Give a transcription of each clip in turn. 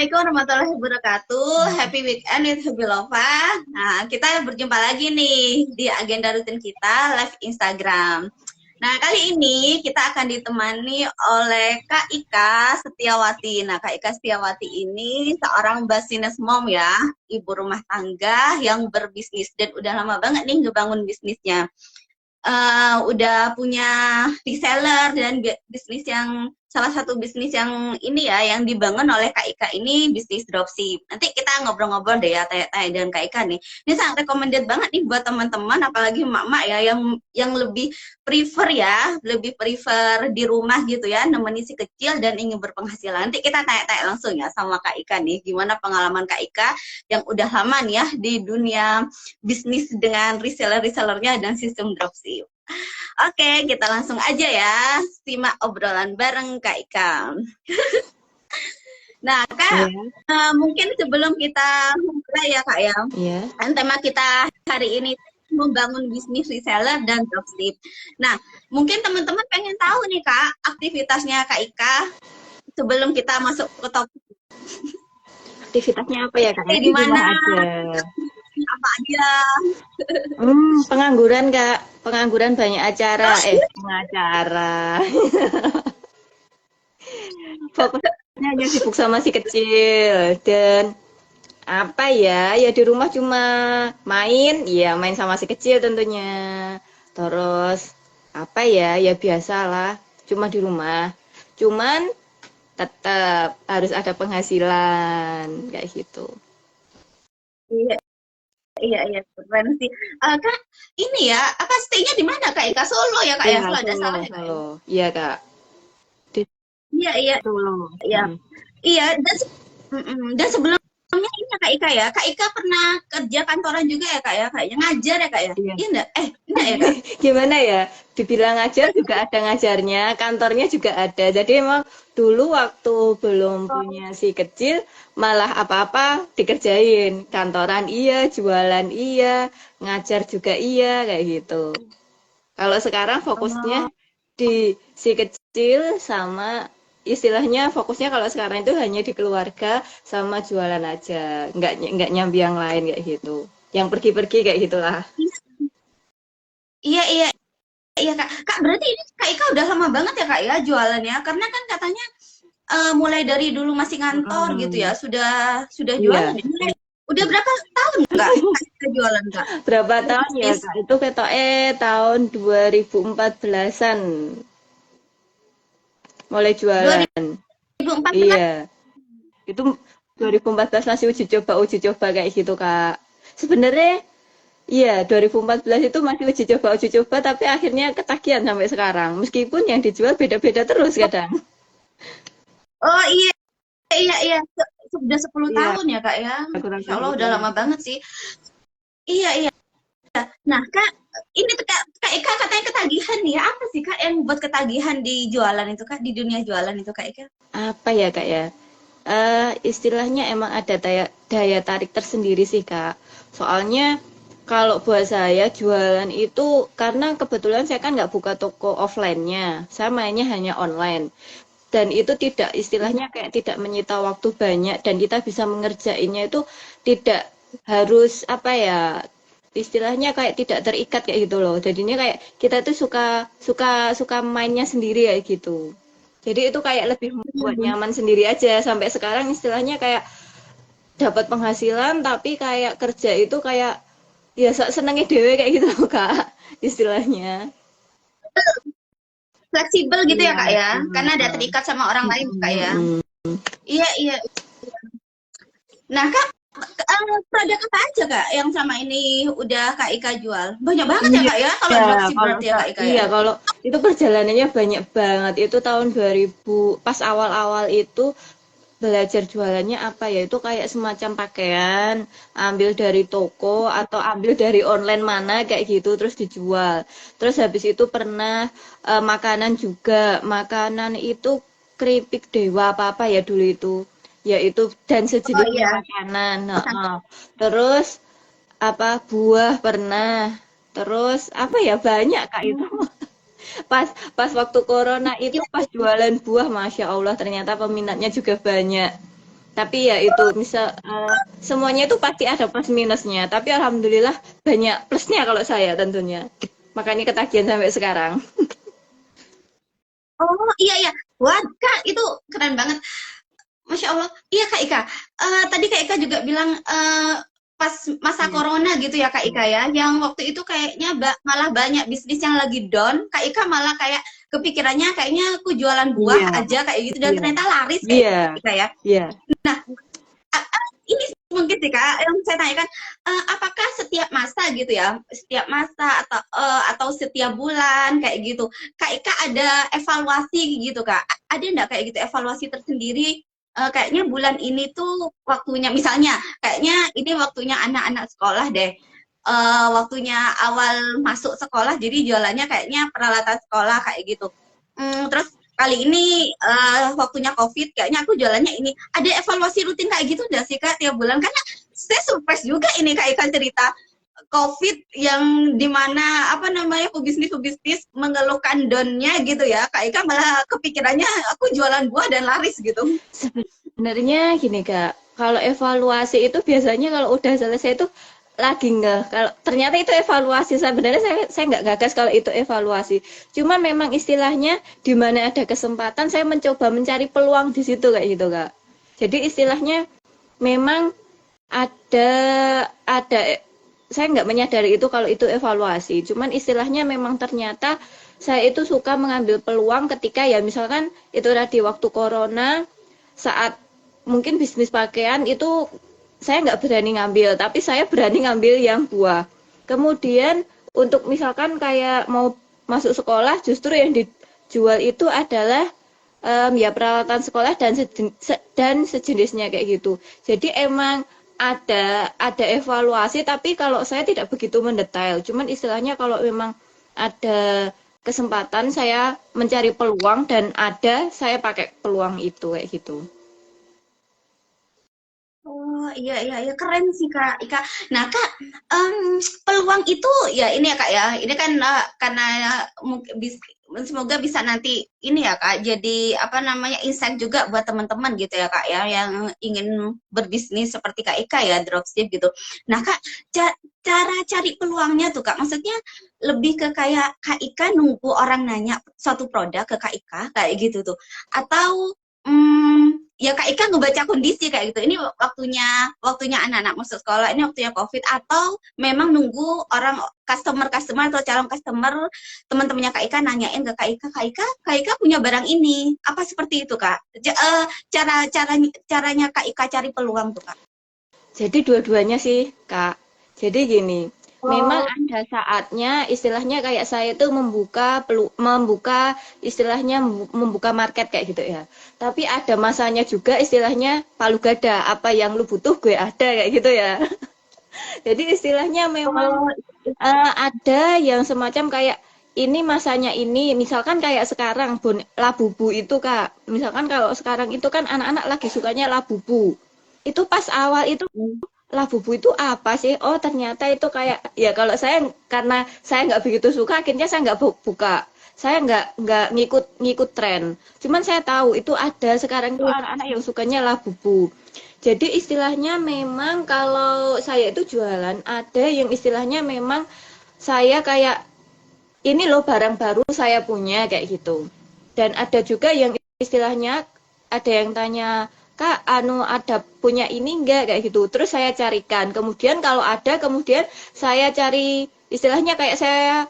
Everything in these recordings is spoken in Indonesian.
Assalamualaikum warahmatullahi wabarakatuh. Happy weekend with Habilova. Nah, kita berjumpa lagi nih di agenda rutin kita live Instagram. Nah, kali ini kita akan ditemani oleh Kak Ika Setiawati. Nah, Kak Ika Setiawati ini seorang business mom ya, ibu rumah tangga yang berbisnis dan udah lama banget nih ngebangun bisnisnya. Udah punya reseller dan bisnis yang salah satu bisnis yang ini ya yang dibangun oleh Kak Ika ini bisnis dropship. Nanti kita ngobrol-ngobrol deh ya tanya-tanya dengan Kak Ika nih. Ini sangat recommended banget nih buat teman-teman apalagi emak-emak ya yang lebih prefer di rumah gitu ya nemeni si kecil dan ingin berpenghasilan. Nanti kita tanya-tanya langsung ya sama Kak Ika nih gimana pengalaman Kak Ika yang udah lama nih ya di dunia bisnis dengan reseller-resellernya dan sistem dropship. Oke, kita langsung aja ya simak obrolan bareng Kak Ika. Nah, Kak, mungkin sebelum kita mulai ya Kak ya, kan tema kita hari ini membangun bisnis reseller dan dropship. Nah, mungkin teman-teman pengen tahu nih Kak, aktivitasnya Kak Ika sebelum kita masuk ke topik. Aktivitasnya apa ya Kak? Di mana? Apa aja? Pengangguran Kak, pengangguran banyak acara, pengacara. Fokusnya hanya sibuk sama si kecil dan apa ya di rumah cuma main sama si kecil tentunya. Terus apa ya biasalah, cuma di rumah. Cuman tetap harus ada penghasilan kayak gitu. Iya, keren sih. Kak, ini ya, apa stay-nya di mana Kak Ika? Solo ya Kak ya? Kalau ada salah ya Kak? Iya Kak. Iya. Solo. Iya, dan sebelumnya ini ya Kak Ika ya. Kak Ika pernah kerja kantoran juga ya Kak ya? Kayaknya ngajar ya Kak ya? Iya enggak? Enggak ya Kak? Gimana ya? Dibilang ngajar juga ada ngajarnya, kantornya juga ada. Jadi emang dulu waktu belum punya si kecil, malah apa-apa dikerjain. Kantoran iya, jualan iya, ngajar juga iya, kayak gitu. Kalau sekarang fokusnya di si kecil sama istilahnya fokusnya kalau sekarang itu hanya di keluarga sama jualan aja. Nggak nyambi yang lain kayak gitu. Yang pergi-pergi kayak gitulah. Iya Kak. Kak, berarti ini Kak Ika udah lama banget ya Kak ya jualannya? Karena kan katanya mulai dari dulu masih ngantor gitu ya, sudah jualan. Iya. Udah berapa tahun Kak jualan Kak? Berapa tahun ya Kak? Itu ketoknya tahun 2014-an. Mulai jualan. 2014? Iya. Itu 2014 masih uji coba kayak gitu Kak. Sebenarnya iya, 2014 itu masih uji coba, tapi akhirnya ketagihan sampai sekarang. Meskipun yang dijual beda-beda terus kadang. Oh iya. Sudah 10 tahun ya Kak ya. Insya Allah udah lama banget sih. Iya. Nah Kak, ini Kak Ika katanya ketagihan nih ya. Apa sih Kak yang buat ketagihan di jualan itu Kak? Di dunia jualan itu Kak Ika? Apa ya Kak ya? Istilahnya emang ada daya tarik tersendiri sih Kak. Soalnya kalau buat saya jualan itu karena kebetulan saya kan nggak buka toko offline-nya, saya mainnya hanya online. Dan itu tidak istilahnya kayak tidak menyita waktu banyak dan kita bisa mengerjainnya itu tidak harus apa ya istilahnya kayak tidak terikat kayak gitu loh. Jadinya kayak kita tuh suka mainnya sendiri kayak gitu. Jadi itu kayak lebih membuat nyaman sendiri aja sampai sekarang istilahnya kayak dapat penghasilan tapi kayak kerja itu kayak ya senengnya dewe kayak gitu loh Kak istilahnya. Fleksibel gitu ya Kak ya, karena ada terikat sama orang lain Kak ya. Iya. Nah Kak, produk apa aja Kak yang sama ini udah Kak Ika jual? Banyak banget ya Kak ya kalau dropship berarti ya Kak Ika ya? Iya, kalau itu perjalanannya banyak banget. Itu tahun 2000 pas awal-awal itu belajar jualannya apa ya itu kayak semacam pakaian ambil dari toko atau ambil dari online mana kayak gitu terus dijual terus habis itu pernah makanan juga makanan itu keripik dewa apa ya dulu itu yaitu dan sejenis makanan terus apa buah pernah terus apa ya banyak Kak itu pas waktu corona itu pas jualan buah, Masya Allah ternyata peminatnya juga banyak. Tapi ya itu misal semuanya itu pasti ada plus minusnya. Tapi alhamdulillah banyak plusnya kalau saya tentunya. Makanya ketagihan sampai sekarang. Oh iya iya, wah Kak itu keren banget. Masya Allah. Iya Kak Ika. Tadi Kak Ika juga bilang pas masa Iya. corona gitu ya Kak Ika ya. Yang waktu itu kayaknya malah banyak bisnis yang lagi down. Kak Ika malah kayak kepikirannya kayaknya aku jualan buah Iya, aja kayak gitu. Dan iya, ternyata laris kayak iya, gitu Kak Ika ya. iya. Nah, ini mungkin sih Kak, yang saya tanyakan, apakah setiap masa gitu ya, setiap masa atau setiap bulan kayak gitu, Kak Ika ada evaluasi gitu Kak? Ada nggak kayak gitu evaluasi tersendiri? Kayaknya bulan ini tuh waktunya, misalnya, kayaknya ini waktunya anak-anak sekolah deh. Waktunya awal masuk sekolah, jadi jualannya kayaknya peralatan sekolah kayak gitu. Terus kali ini waktunya COVID, kayaknya aku jualannya ini. Ada evaluasi rutin kayak gitu nggak sih Kak tiap bulan? Karena saya surprise juga ini Kak Ika cerita COVID yang dimana apa namanya pebisnis mengeluhkan downnya gitu ya. Kak Ika malah kepikirannya aku jualan buah dan laris gitu. Sebenarnya gini Kak, kalau evaluasi itu biasanya kalau udah selesai itu lagi nggak. Kalau ternyata itu evaluasi, sebenarnya saya nggak gagas kalau itu evaluasi. Cuma memang istilahnya di mana ada kesempatan saya mencoba mencari peluang di situ kayak gitu Kak. Jadi istilahnya memang ada ada saya nggak menyadari itu kalau itu evaluasi. Cuman istilahnya memang ternyata saya itu suka mengambil peluang ketika ya misalkan itu tadi waktu corona saat mungkin bisnis pakaian itu saya nggak berani ngambil, tapi saya berani ngambil yang buah. Kemudian untuk misalkan kayak mau masuk sekolah, justru yang dijual itu adalah ya peralatan sekolah dan sejenisnya kayak gitu. Jadi emang ada evaluasi, tapi kalau saya tidak begitu mendetail. Cuman istilahnya kalau memang ada kesempatan saya mencari peluang dan ada saya pakai peluang itu kayak gitu. Oh iya iya iya keren sih Kak Ika. Nah Kak, peluang itu ya ini ya Kak ya. Ini kan karena mungkin semoga bisa nanti ini ya Kak jadi apa namanya insight juga buat teman-teman gitu ya Kak ya yang ingin berbisnis seperti Kak Ika ya dropship gitu. Nah Kak, cara cari peluangnya tuh Kak, maksudnya lebih ke kayak Kak Ika nunggu orang nanya suatu produk ke Kak Ika kayak gitu tuh, atau ya Kak Ika ngebaca kondisi kayak gitu. Ini waktunya anak-anak masuk sekolah, ini waktunya COVID atau memang nunggu orang customer atau calon customer teman-temannya Kak Ika nanyain ke Kak Ika punya barang ini. Apa seperti itu Kak? Caranya Kak Ika cari peluang tuh Kak. Jadi dua-duanya sih, Kak. Jadi gini, memang Oh, ada saatnya istilahnya kayak saya itu membuka istilahnya membuka market kayak gitu ya. Tapi ada masanya juga istilahnya palu gada, apa yang lu butuh gue ada kayak gitu ya. Jadi istilahnya memang oh, ada yang semacam kayak ini masanya ini, misalkan kayak sekarang labubu itu Kak. Misalkan kalau sekarang itu kan anak-anak lagi sukanya labubu. Itu pas awal itu labubu itu apa sih? Oh ternyata itu kayak ya kalau saya karena saya nggak begitu suka, akhirnya saya nggak buka. Saya nggak ngikut tren. Cuman saya tahu itu ada sekarang itu anak-anak yang sukanya labubu. Jadi istilahnya memang kalau saya itu jualan ada yang istilahnya memang saya kayak ini loh barang baru saya punya kayak gitu. Dan ada juga yang istilahnya ada yang tanya, Kak, ada punya ini enggak kayak gitu. Terus saya carikan. Kemudian kalau ada, kemudian saya cari istilahnya kayak saya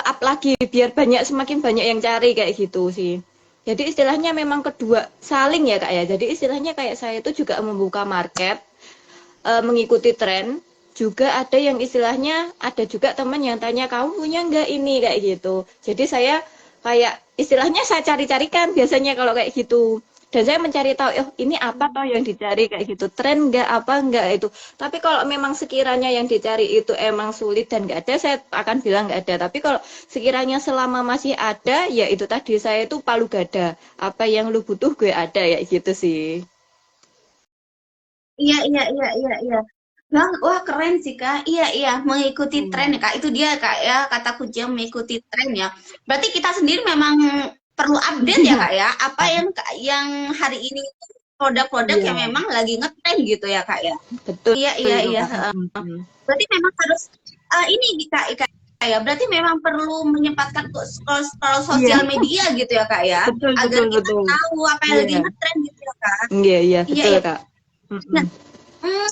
up lagi biar semakin banyak yang cari kayak gitu sih. Jadi istilahnya memang kedua saling ya Kak ya. Jadi istilahnya kayak saya itu juga membuka market, mengikuti tren. Juga ada yang istilahnya ada juga teman yang tanya kamu punya nggak ini kayak gitu. Jadi saya kayak istilahnya saya cari-carikan biasanya kalau kayak gitu. Dan saya mencari tahu, oh ini apa toh yang dicari kayak gitu, tren nggak apa nggak itu. Tapi kalau memang sekiranya yang dicari itu emang sulit dan nggak ada, saya akan bilang nggak ada. Tapi kalau sekiranya selama masih ada, ya itu tadi saya itu palu gada. Apa yang lu butuh gue ada ya gitu sih. iya iya iya iya iya. Wah keren sih Kak. Iya iya mengikuti tren Iya. ya Kak. Itu dia Kak ya kata kunci mengikuti tren ya. Berarti kita sendiri memang perlu update ya Kak ya. Apa yang hari ini produk-produk yang Iya, memang lagi ngetren gitu ya Kak ya. betul Iya iya itu iya. Kak. Berarti memang harus ini Kak Ika ya. Berarti memang perlu menyempatkan untuk scroll Iya, sosial media gitu ya Kak ya, betul agar betul kita betul. tahu apa yang lagi Iya, ngetren gitu ya Kak. iya iya Iya betul iya. Kak. Nah, hmm,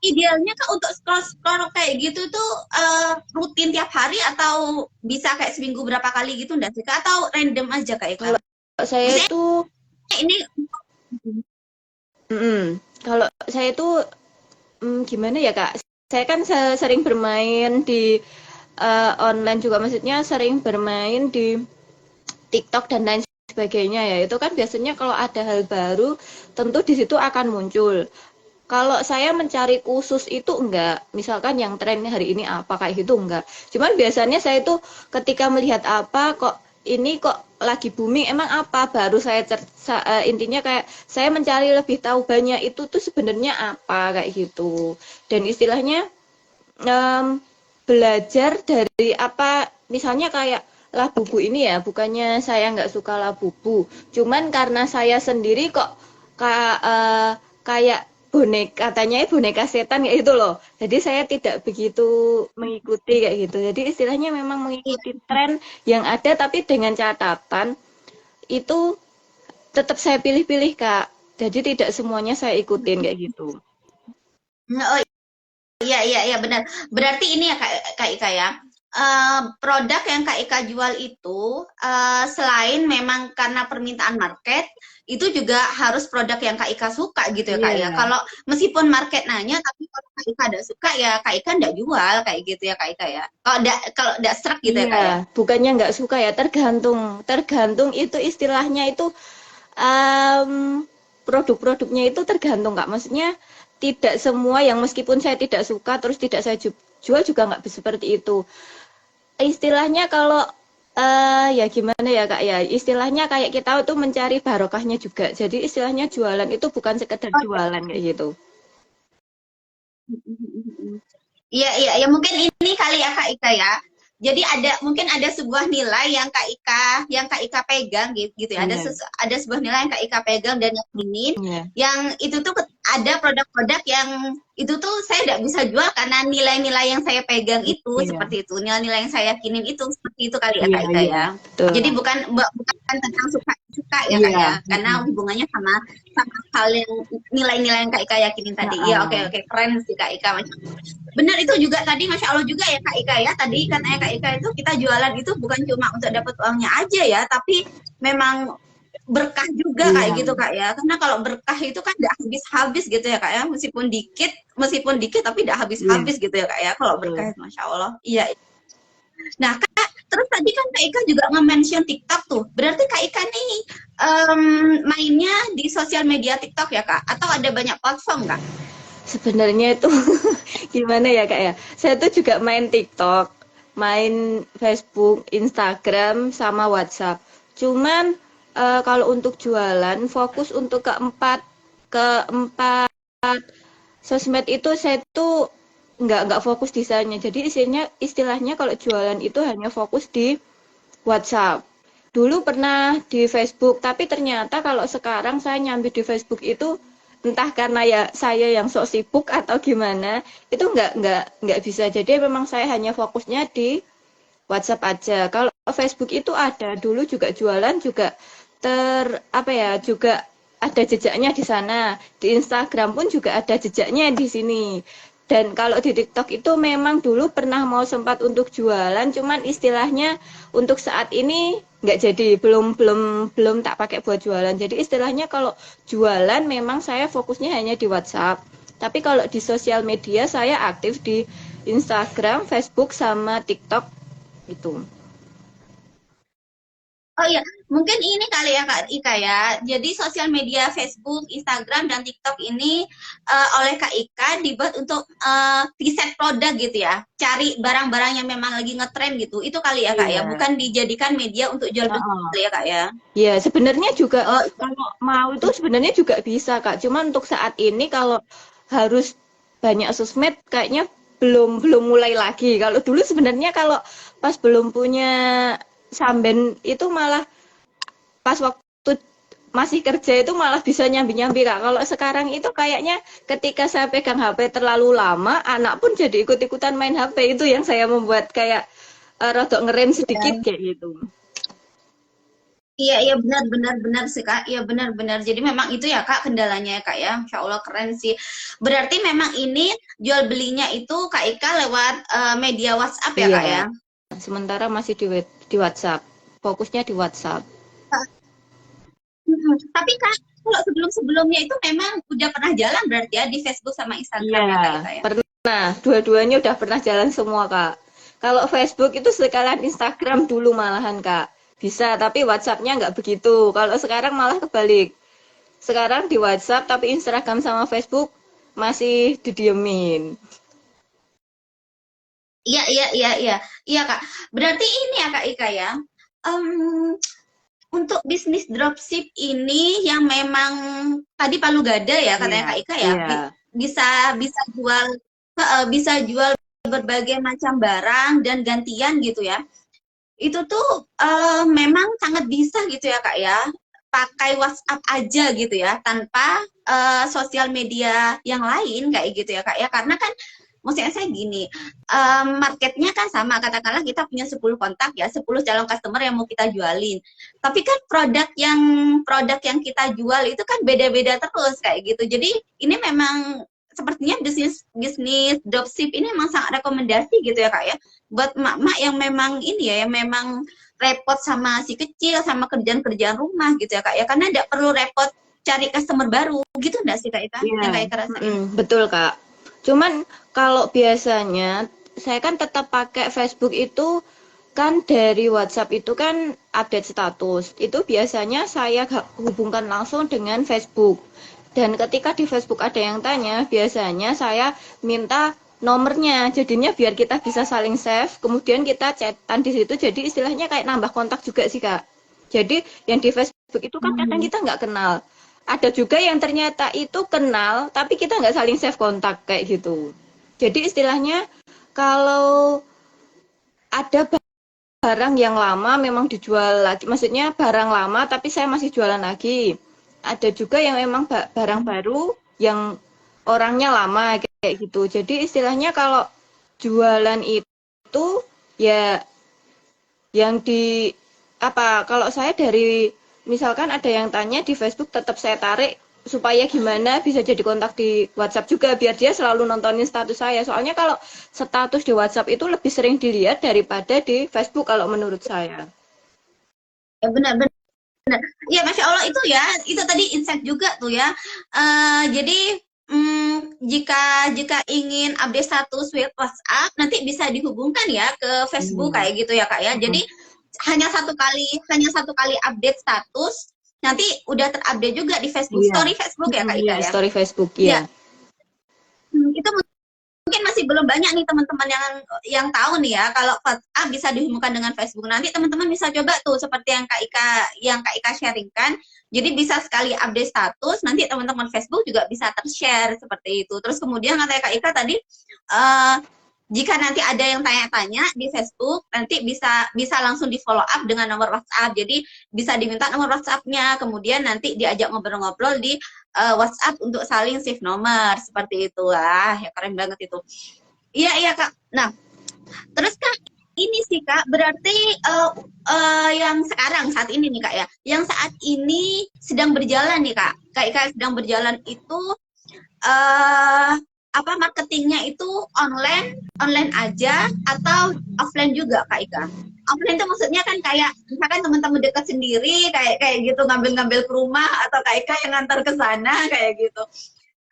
idealnya Kak untuk scroll kayak gitu tuh rutin tiap hari atau bisa kayak seminggu berapa kali gitu enggak sih Kak? Atau random aja Kak Ika? Kalau saya Maksudnya tuh, ini kalau saya tuh gimana ya Kak? Saya kan sering bermain di online juga, maksudnya sering bermain di TikTok dan lain sebagainya ya. Itu kan biasanya kalau ada hal baru, tentu di situ akan muncul. Kalau saya mencari khusus itu enggak, misalkan yang trennya hari ini apa kayak gitu enggak. Cuman biasanya saya itu ketika melihat apa kok ini kok lagi booming, emang apa baru saya intinya kayak saya mencari lebih tahu banyak itu tuh sebenarnya apa kayak gitu. Dan istilahnya belajar dari apa, misalnya kayak Labubu ini ya, bukannya saya nggak suka Labubu, cuman karena saya sendiri kok kayak katanya boneka setan kayak gitu loh. Jadi saya tidak begitu mengikuti kayak gitu. Jadi istilahnya memang mengikuti tren yang ada, tapi dengan catatan itu tetap saya pilih-pilih Kak. Jadi tidak semuanya saya ikutin kayak gitu. oh iya iya iya benar. Berarti ini ya Kak Ika ya. Produk yang Kak Ika jual itu selain memang karena permintaan market, itu juga harus produk yang Kak Ika suka gitu ya Kak ya. Iya. Kalau meskipun market nanya, tapi kalau Kak Ika tidak suka ya Kak Ika tidak jual kayak gitu ya Kak Ika ya. Kalau tidak serak gitu ya Iya, Kak ya. bukannya nggak suka ya, tergantung itu istilahnya itu produk-produknya itu tergantung Kak. Maksudnya tidak semua yang meskipun saya tidak suka terus tidak saya jual juga nggak seperti itu. Istilahnya kalau ya gimana ya Kak ya, istilahnya kayak kita tuh mencari barokahnya juga. Jadi istilahnya jualan itu bukan sekedar Oh, jualan kayak gitu. iya, iya, ya mungkin ini kali ya Kak Ika ya. Jadi mungkin ada sebuah nilai yang Kak Ika pegang gitu ya. Iya, Ada sebuah nilai yang Kak Ika pegang dan yakinin, iya, yang itu tuh ada produk-produk yang itu tuh saya tidak bisa jual karena nilai-nilai yang saya pegang itu iya, seperti itu. Nilai-nilai yang saya yakinin itu seperti itu kali ya iya, Kak Ika iya, ya. betul. Jadi bukan tentang suka ya Kak Iya, ya. Karena hubungannya sama sama hal yang nilai-nilai yang Kak Ika yakinin tadi. Iya, oke heeh. oke keren sih Kak Ika. Benar itu juga tadi Masya Allah juga ya Kak Ika ya. Tadi kan Kak Ika itu kita jualan itu bukan cuma untuk dapat uangnya aja ya, tapi memang berkah juga kayak Iya, gitu Kak ya. Karena kalau berkah itu kan tidak habis-habis gitu ya Kak ya. Meskipun dikit tapi tidak iya, habis-habis gitu ya Kak ya. Kalau berkah betul. Masya Allah. Iya. Nah Kak, terus tadi kan Kak Ika juga nge-mention TikTok tuh. Berarti Kak Ika nih mainnya di sosial media TikTok ya Kak? Atau ada banyak platform Kak? Sebenarnya itu gimana ya Kak ya? Saya tuh juga main TikTok, main Facebook, Instagram, sama WhatsApp. Cuman kalau untuk jualan, fokus untuk keempat sosmed itu saya tuh nggak fokus di sana. Jadi istilahnya kalau jualan itu hanya fokus di WhatsApp. Dulu pernah di Facebook, tapi ternyata kalau sekarang saya nyambi di Facebook itu entah karena ya saya yang sok sibuk atau gimana, itu nggak bisa. Jadi memang saya hanya fokusnya di WhatsApp aja. Kalau Facebook itu ada dulu juga jualan juga apa ya juga ada jejaknya di sana. Di Instagram pun juga ada jejaknya di sini. Dan kalau di TikTok itu memang dulu pernah mau sempat untuk jualan, cuman istilahnya untuk saat ini nggak jadi, belum tak pakai buat jualan. Jadi istilahnya kalau jualan memang saya fokusnya hanya di WhatsApp. Tapi kalau di sosial media saya aktif di Instagram, Facebook, sama TikTok gitu. Oh iya, mungkin ini kali ya Kak Ika ya. Jadi sosial media Facebook, Instagram, dan TikTok ini oleh Kak Ika dibuat untuk riset produk gitu ya. Cari barang-barang yang memang lagi ngetren gitu. Itu kali ya Kak ya. Iya. Bukan dijadikan media untuk jual Heeh. beli ya Kak ya. Ya, sebenarnya juga Oh, kalau mau itu sebenarnya juga bisa, Kak. Cuman untuk saat ini kalau harus banyak sosmed kayaknya belum belum mulai lagi. Kalau dulu sebenarnya kalau pas belum punya Samben itu malah pas waktu masih kerja itu malah bisa nyambi-nyambi Kak. Kalau sekarang itu kayaknya ketika saya pegang HP terlalu lama, anak pun jadi ikut-ikutan main HP. Itu yang saya membuat kayak rodok ngerem sedikit kayak gitu. Iya, iya benar benar benar sih Kak. Iya benar benar. Jadi memang itu ya Kak kendalanya ya Kak ya. Insya Allah keren sih. Berarti memang ini jual belinya itu Kak Ika lewat media WhatsApp ya Iya, Kak ya. sementara masih di WhatsApp. Fokusnya di WhatsApp. Tapi Kak, kalau sebelum-sebelumnya itu memang udah pernah jalan berarti ya di Facebook sama Instagram Iya, ya Kak Ika ya. pernah. Dua-duanya udah pernah jalan semua, Kak. Kalau Facebook itu sekalian Instagram dulu malahan, Kak. Bisa, tapi WhatsApp-nya nggak begitu. Kalau sekarang malah kebalik. Sekarang di WhatsApp, tapi Instagram sama Facebook masih didiemin. Iya, iya, iya, iya. Iya Kak. Berarti ini ya Kak Ika ya. Em, untuk bisnis dropship ini yang memang tadi palu gada ya katanya Iya, Kak Ika ya. iya. Bisa bisa jual bisa jual berbagai macam barang dan gantian gitu ya. Itu tuh memang sangat bisa gitu ya Kak ya. Pakai WhatsApp aja gitu ya tanpa sosial media yang lain kayak gitu ya Kak ya. Karena kan maksudnya saya gini, marketnya kan sama, katakanlah kita punya 10 kontak ya, 10 calon customer yang mau kita jualin. Tapi kan produk yang kita jual itu kan beda-beda terus kayak gitu. Jadi ini memang sepertinya bisnis bisnis dropship ini memang sangat rekomendasi gitu ya Kak ya. Buat emak-emak yang memang ini ya, yang memang repot sama si kecil, sama kerjaan-kerjaan rumah gitu ya Kak ya. Karena tidak perlu repot cari customer baru, gitu enggak sih Kak Ika? Iya, Yang Kak Ika rasain? betul Kak. Cuman kalau biasanya saya kan tetap pakai Facebook itu kan dari WhatsApp itu kan update status. Itu biasanya saya hubungkan langsung dengan Facebook. Dan ketika di Facebook ada yang tanya, biasanya saya minta nomornya. Jadinya biar kita bisa saling save, kemudian kita chatan di situ. Jadi istilahnya kayak nambah kontak juga sih Kak. Jadi yang di Facebook itu kan kadang kita nggak kenal. Ada juga yang ternyata itu kenal, tapi kita nggak saling save kontak kayak gitu. Jadi istilahnya kalau ada barang yang lama memang dijual lagi, maksudnya barang lama tapi saya masih jualan lagi. Ada juga yang memang barang baru yang orangnya lama kayak gitu. Jadi istilahnya kalau jualan itu ya yang di apa kalau saya dari misalkan ada yang tanya di Facebook tetap saya tarik supaya gimana bisa jadi kontak di WhatsApp juga biar dia selalu nontonin status saya. Soalnya kalau status di WhatsApp itu lebih sering dilihat daripada di Facebook kalau menurut saya. Ya benar benar. Ya Masya Allah itu ya, itu tadi insight juga tuh ya. Jadi jika jika ingin update status WhatsApp nanti bisa dihubungkan ya ke Facebook kayak gitu ya Kak ya. Jadi hanya satu kali update status nanti udah terupdate juga di Facebook Iya. story Facebook ya Kak Ika ya. Story Facebook Iya. ya. Itu mungkin masih belum banyak nih teman-teman yang tahu nih ya kalau WhatsApp bisa dihubungkan dengan Facebook. Nanti teman-teman bisa coba tuh seperti yang Kak Ika sharingkan. Jadi bisa sekali update status, nanti teman-teman Facebook juga bisa tershare seperti itu. Terus kemudian kata Kak Ika tadi jika nanti ada yang tanya-tanya di Facebook, nanti bisa langsung di follow up dengan nomor WhatsApp. Jadi bisa diminta nomor WhatsApp-nya, kemudian nanti diajak ngobrol-ngobrol di WhatsApp untuk saling save nomor seperti itu. Ya keren banget itu. Iya iya Kak. Nah, terus Kak, ini sih Kak, berarti yang sekarang saat ini nih Kak ya, yang saat ini sedang berjalan nih Kak. Kak sedang berjalan itu apa marketingnya itu online aja atau offline juga Kak Ika? Offline itu maksudnya kan kayak misalkan teman-teman dekat sendiri kayak gitu ngambil-ngambil ke rumah atau Kak Ika yang ngantar ke sana kayak gitu.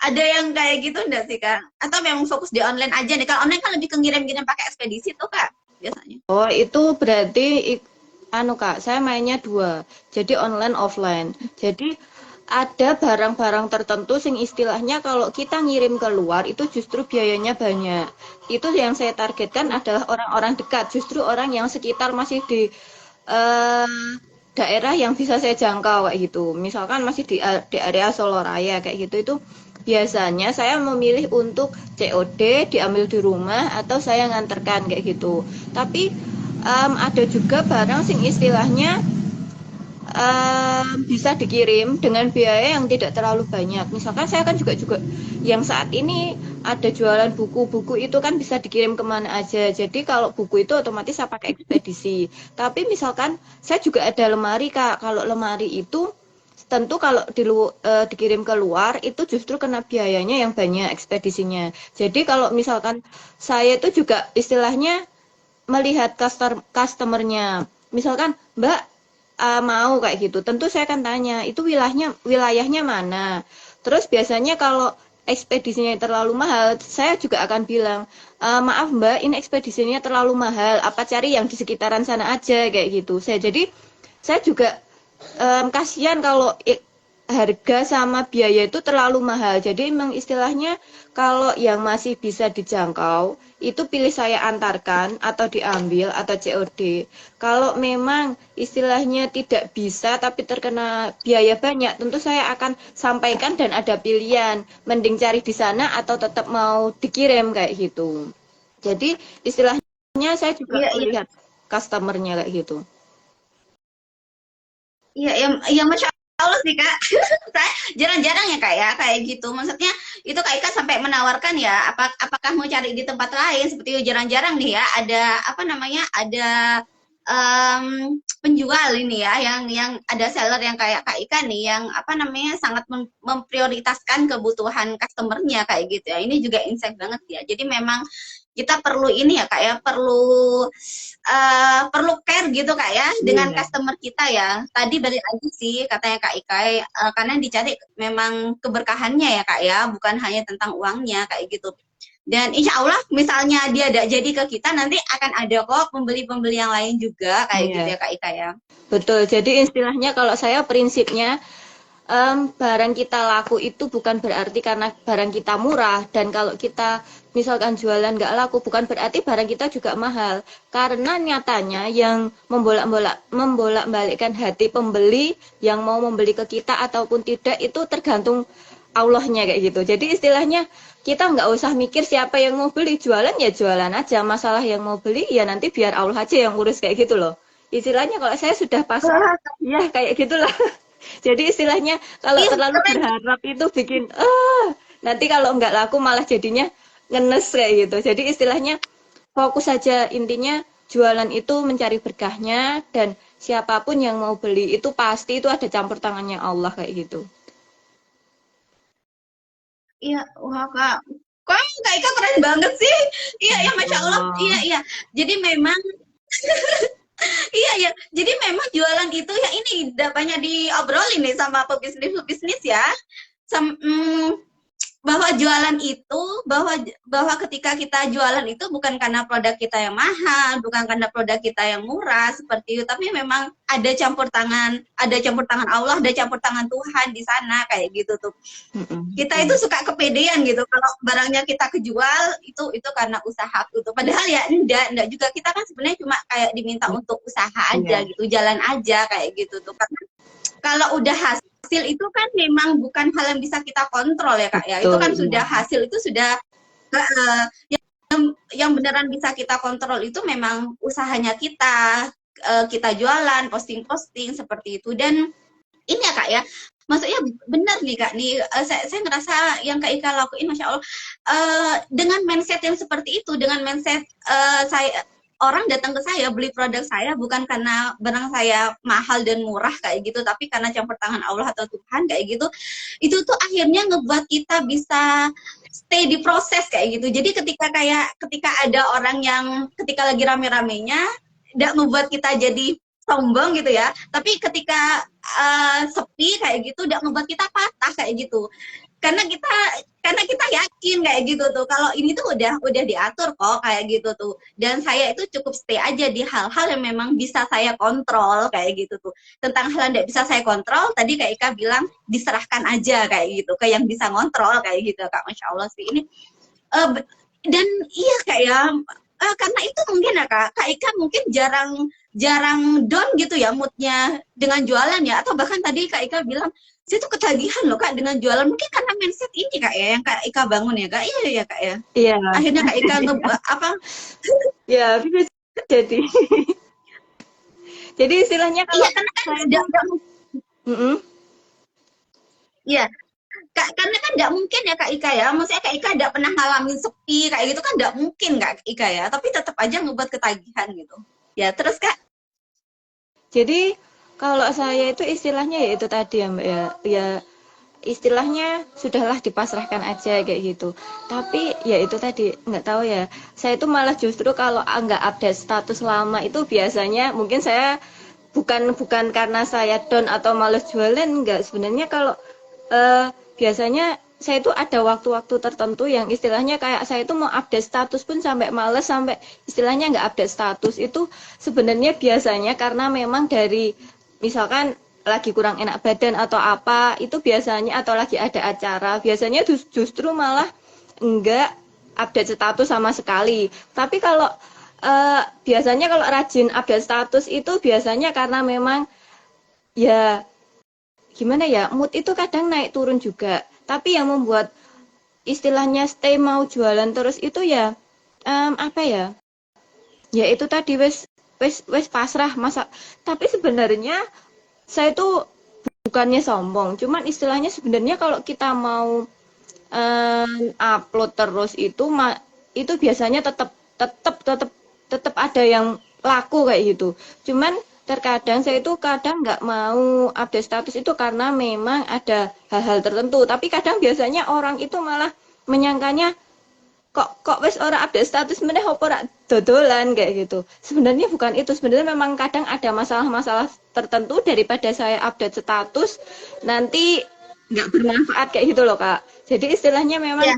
Ada yang kayak gitu enggak sih Kak? Atau memang fokus di online aja nih? Kalau online kan lebih ke ngirim-ngirim pakai ekspedisi tuh Kak biasanya. Oh, itu berarti Kak, saya mainnya dua. Jadi online offline. Jadi ada barang-barang tertentu sing istilahnya kalau kita ngirim keluar itu justru biayanya banyak. Itu yang saya targetkan adalah orang-orang dekat, justru orang yang sekitar masih di daerah yang bisa saya jangkau kayak gitu. Misalkan masih di area Solo Raya kayak gitu itu biasanya saya memilih untuk COD diambil di rumah atau saya nganterkan kayak gitu. Tapi ada juga barang sing istilahnya bisa dikirim dengan biaya yang tidak terlalu banyak. Misalkan saya kan juga yang saat ini ada jualan buku-buku itu kan bisa dikirim kemana aja. Jadi kalau buku itu otomatis saya pakai ekspedisi. Tapi misalkan saya juga ada lemari Kak. Kalau lemari itu tentu kalau dikirim ke luar itu justru kena biayanya yang banyak ekspedisinya. Jadi kalau misalkan saya itu juga istilahnya melihat customernya. Misalkan Mbak mau kayak gitu, tentu saya akan tanya itu wilayahnya mana. Terus biasanya kalau ekspedisinya terlalu mahal, saya juga akan bilang maaf Mbak, ini ekspedisinya terlalu mahal. Apa cari yang di sekitaran sana aja kayak gitu. Saya juga kasihan kalau harga sama biaya itu terlalu mahal. Jadi memang istilahnya kalau yang masih bisa dijangkau itu pilih saya antarkan atau diambil atau COD. Kalau memang istilahnya tidak bisa tapi terkena biaya banyak, tentu saya akan sampaikan dan ada pilihan. Mending cari di sana atau tetap mau dikirim kayak gitu. Jadi istilahnya saya juga Iya, iya. melihat customernya kayak gitu. Iya, yang Masya Allah sih Kak. Saya jarang-jarang ya Kak ya, kayak gitu. Maksudnya itu Kak Ika sampai menawarkan ya, apakah mau cari di tempat lain? Seperti itu jarang-jarang nih ya, ada apa namanya, ada penjual ini ya, yang ada seller yang kayak Kak Ika nih, yang apa namanya sangat memprioritaskan kebutuhan customernya kayak gitu ya. Ini juga insight banget ya. Jadi memang kita perlu ini ya Kak ya, perlu care gitu Kak ya dengan Iya. customer kita ya. Tadi balik lagi sih katanya Kak Ikai, karena dicari memang keberkahannya ya Kak ya, bukan hanya tentang uangnya kayak gitu. Dan insya Allah misalnya dia tidak jadi ke kita, nanti akan ada kok pembeli-pembeli yang lain juga kayak gitu Iya. ya Kak Ika ya. Betul. Jadi istilahnya kalau saya prinsipnya barang kita laku itu bukan berarti karena barang kita murah, dan kalau kita misalkan jualan nggak laku bukan berarti barang kita juga mahal, karena nyatanya yang membolak-balikkan hati pembeli yang mau membeli ke kita ataupun tidak itu tergantung Allahnya kayak gitu. Jadi istilahnya kita nggak usah mikir siapa yang mau beli, jualan ya jualan aja, masalah yang mau beli ya nanti biar Allah aja yang urus kayak gitu loh. Istilahnya kalau saya sudah pasrah ya kayak gitulah. Jadi istilahnya kalau Iya, terlalu keren. berharap itu bikin nanti kalau nggak laku malah jadinya ngenes kayak gitu. Jadi istilahnya fokus saja, intinya jualan itu mencari berkahnya, dan siapapun yang mau beli itu pasti itu ada campur tangannya Allah kayak gitu. Iya, wah Kak. Kok Kak Ika keren banget sih. Iya, ya Masya Allah. Iya, Oh, iya. Jadi memang iya ya, jadi memang jualan itu ya ini udah banyak diobrolin nih sama pebisnis-pebisnis ya. Sam, bahwa jualan itu, bahwa ketika kita jualan itu bukan karena produk kita yang mahal, bukan karena produk kita yang murah seperti itu, tapi memang ada campur tangan Allah, ada campur tangan Tuhan di sana kayak gitu tuh. Kita itu iya, suka kepedean gitu kalau barangnya kita kejual itu karena usaha gitu, padahal ya enggak juga, kita kan sebenarnya cuma kayak diminta untuk usaha aja iya, gitu, jalan aja kayak gitu tuh. Karena kalau udah hasil itu kan memang bukan hal yang bisa kita kontrol ya Kak ya, itu betul, kan iya, sudah hasil itu sudah uh, yang beneran bisa kita kontrol itu memang usahanya kita, kita jualan, posting-posting seperti itu. Dan ini ya Kak ya, maksudnya benar nih Kak nih, saya ngerasa yang Kak Ika lakuin Masya Allah, dengan mindset yang seperti itu, dengan mindset saya, orang datang ke saya beli produk saya bukan karena barang saya mahal dan murah kayak gitu, tapi karena campur tangan Allah atau Tuhan kayak gitu, itu tuh akhirnya ngebuat kita bisa stay di proses kayak gitu. Jadi ketika ada orang yang ketika lagi rame-ramenya tidak membuat kita jadi sombong gitu ya, tapi ketika sepi kayak gitu udah ngebuat kita patah kayak gitu, karena kita yakin kayak gitu tuh kalau ini tuh udah diatur kok kayak gitu tuh, dan saya itu cukup stay aja di hal-hal yang memang bisa saya kontrol kayak gitu tuh. Tentang hal yang tidak bisa saya kontrol tadi Kak Ika bilang diserahkan aja kayak gitu ke yang bisa ngontrol kayak gitu Kak. Masya Allah sih ini, uh, dan iya Kak ya, karena itu mungkin ya Kak Ika mungkin jarang jarang down gitu ya moodnya dengan jualan ya, atau bahkan tadi Kak Ika bilang saya tuh ketagihan loh Kak dengan jualan, mungkin karena mindset ini Kak ya yang Kak Ika bangun ya Kak. Iya ya Kak ya, iya, akhirnya Kak Ika apa. ya bisa jadi. Jadi istilahnya kalau Iya, karena kan saya nggak, tuh, mm-mm. iya, Kak, karena kan nggak mungkin ya Kak Ika ya, maksudnya Kak Ika nggak pernah ngalamin sepi kayak gitu kan nggak mungkin Kak Ika ya, tapi tetap aja ngebuat ketagihan gitu. Ya terus Kak, Jadi kalau saya itu istilahnya ya itu tadi ya Mbak ya, ya istilahnya sudahlah dipasrahkan aja kayak gitu. Tapi ya itu tadi nggak tahu ya. Saya itu malah justru kalau nggak update status lama itu biasanya mungkin saya bukan bukan karena saya down atau males jualan nggak sebenarnya kalau biasanya saya itu ada waktu-waktu tertentu yang istilahnya kayak saya itu mau update status pun sampai males sampai istilahnya nggak update status itu sebenarnya biasanya karena memang dari misalkan lagi kurang enak badan atau apa itu biasanya atau lagi ada acara biasanya justru malah enggak update status sama sekali tapi kalau biasanya kalau rajin update status itu biasanya karena memang ya gimana ya mood itu kadang naik turun juga tapi yang membuat istilahnya stay mau jualan terus itu ya apa ya ya itu tadi wes pasrah masa tapi sebenarnya saya tuh bukannya sombong cuman istilahnya sebenarnya kalau kita mau upload terus itu biasanya tetap ada yang laku kayak gitu cuman terkadang saya itu kadang nggak mau update status itu karena memang ada hal-hal tertentu tapi kadang biasanya orang itu malah menyangkanya kok wes ora update status meneh opo ora dodolan kayak gitu. Sebenarnya bukan itu, sebenarnya memang kadang ada masalah-masalah tertentu daripada saya update status nanti nggak bermanfaat kayak gitu loh Kak. Jadi istilahnya memang ya,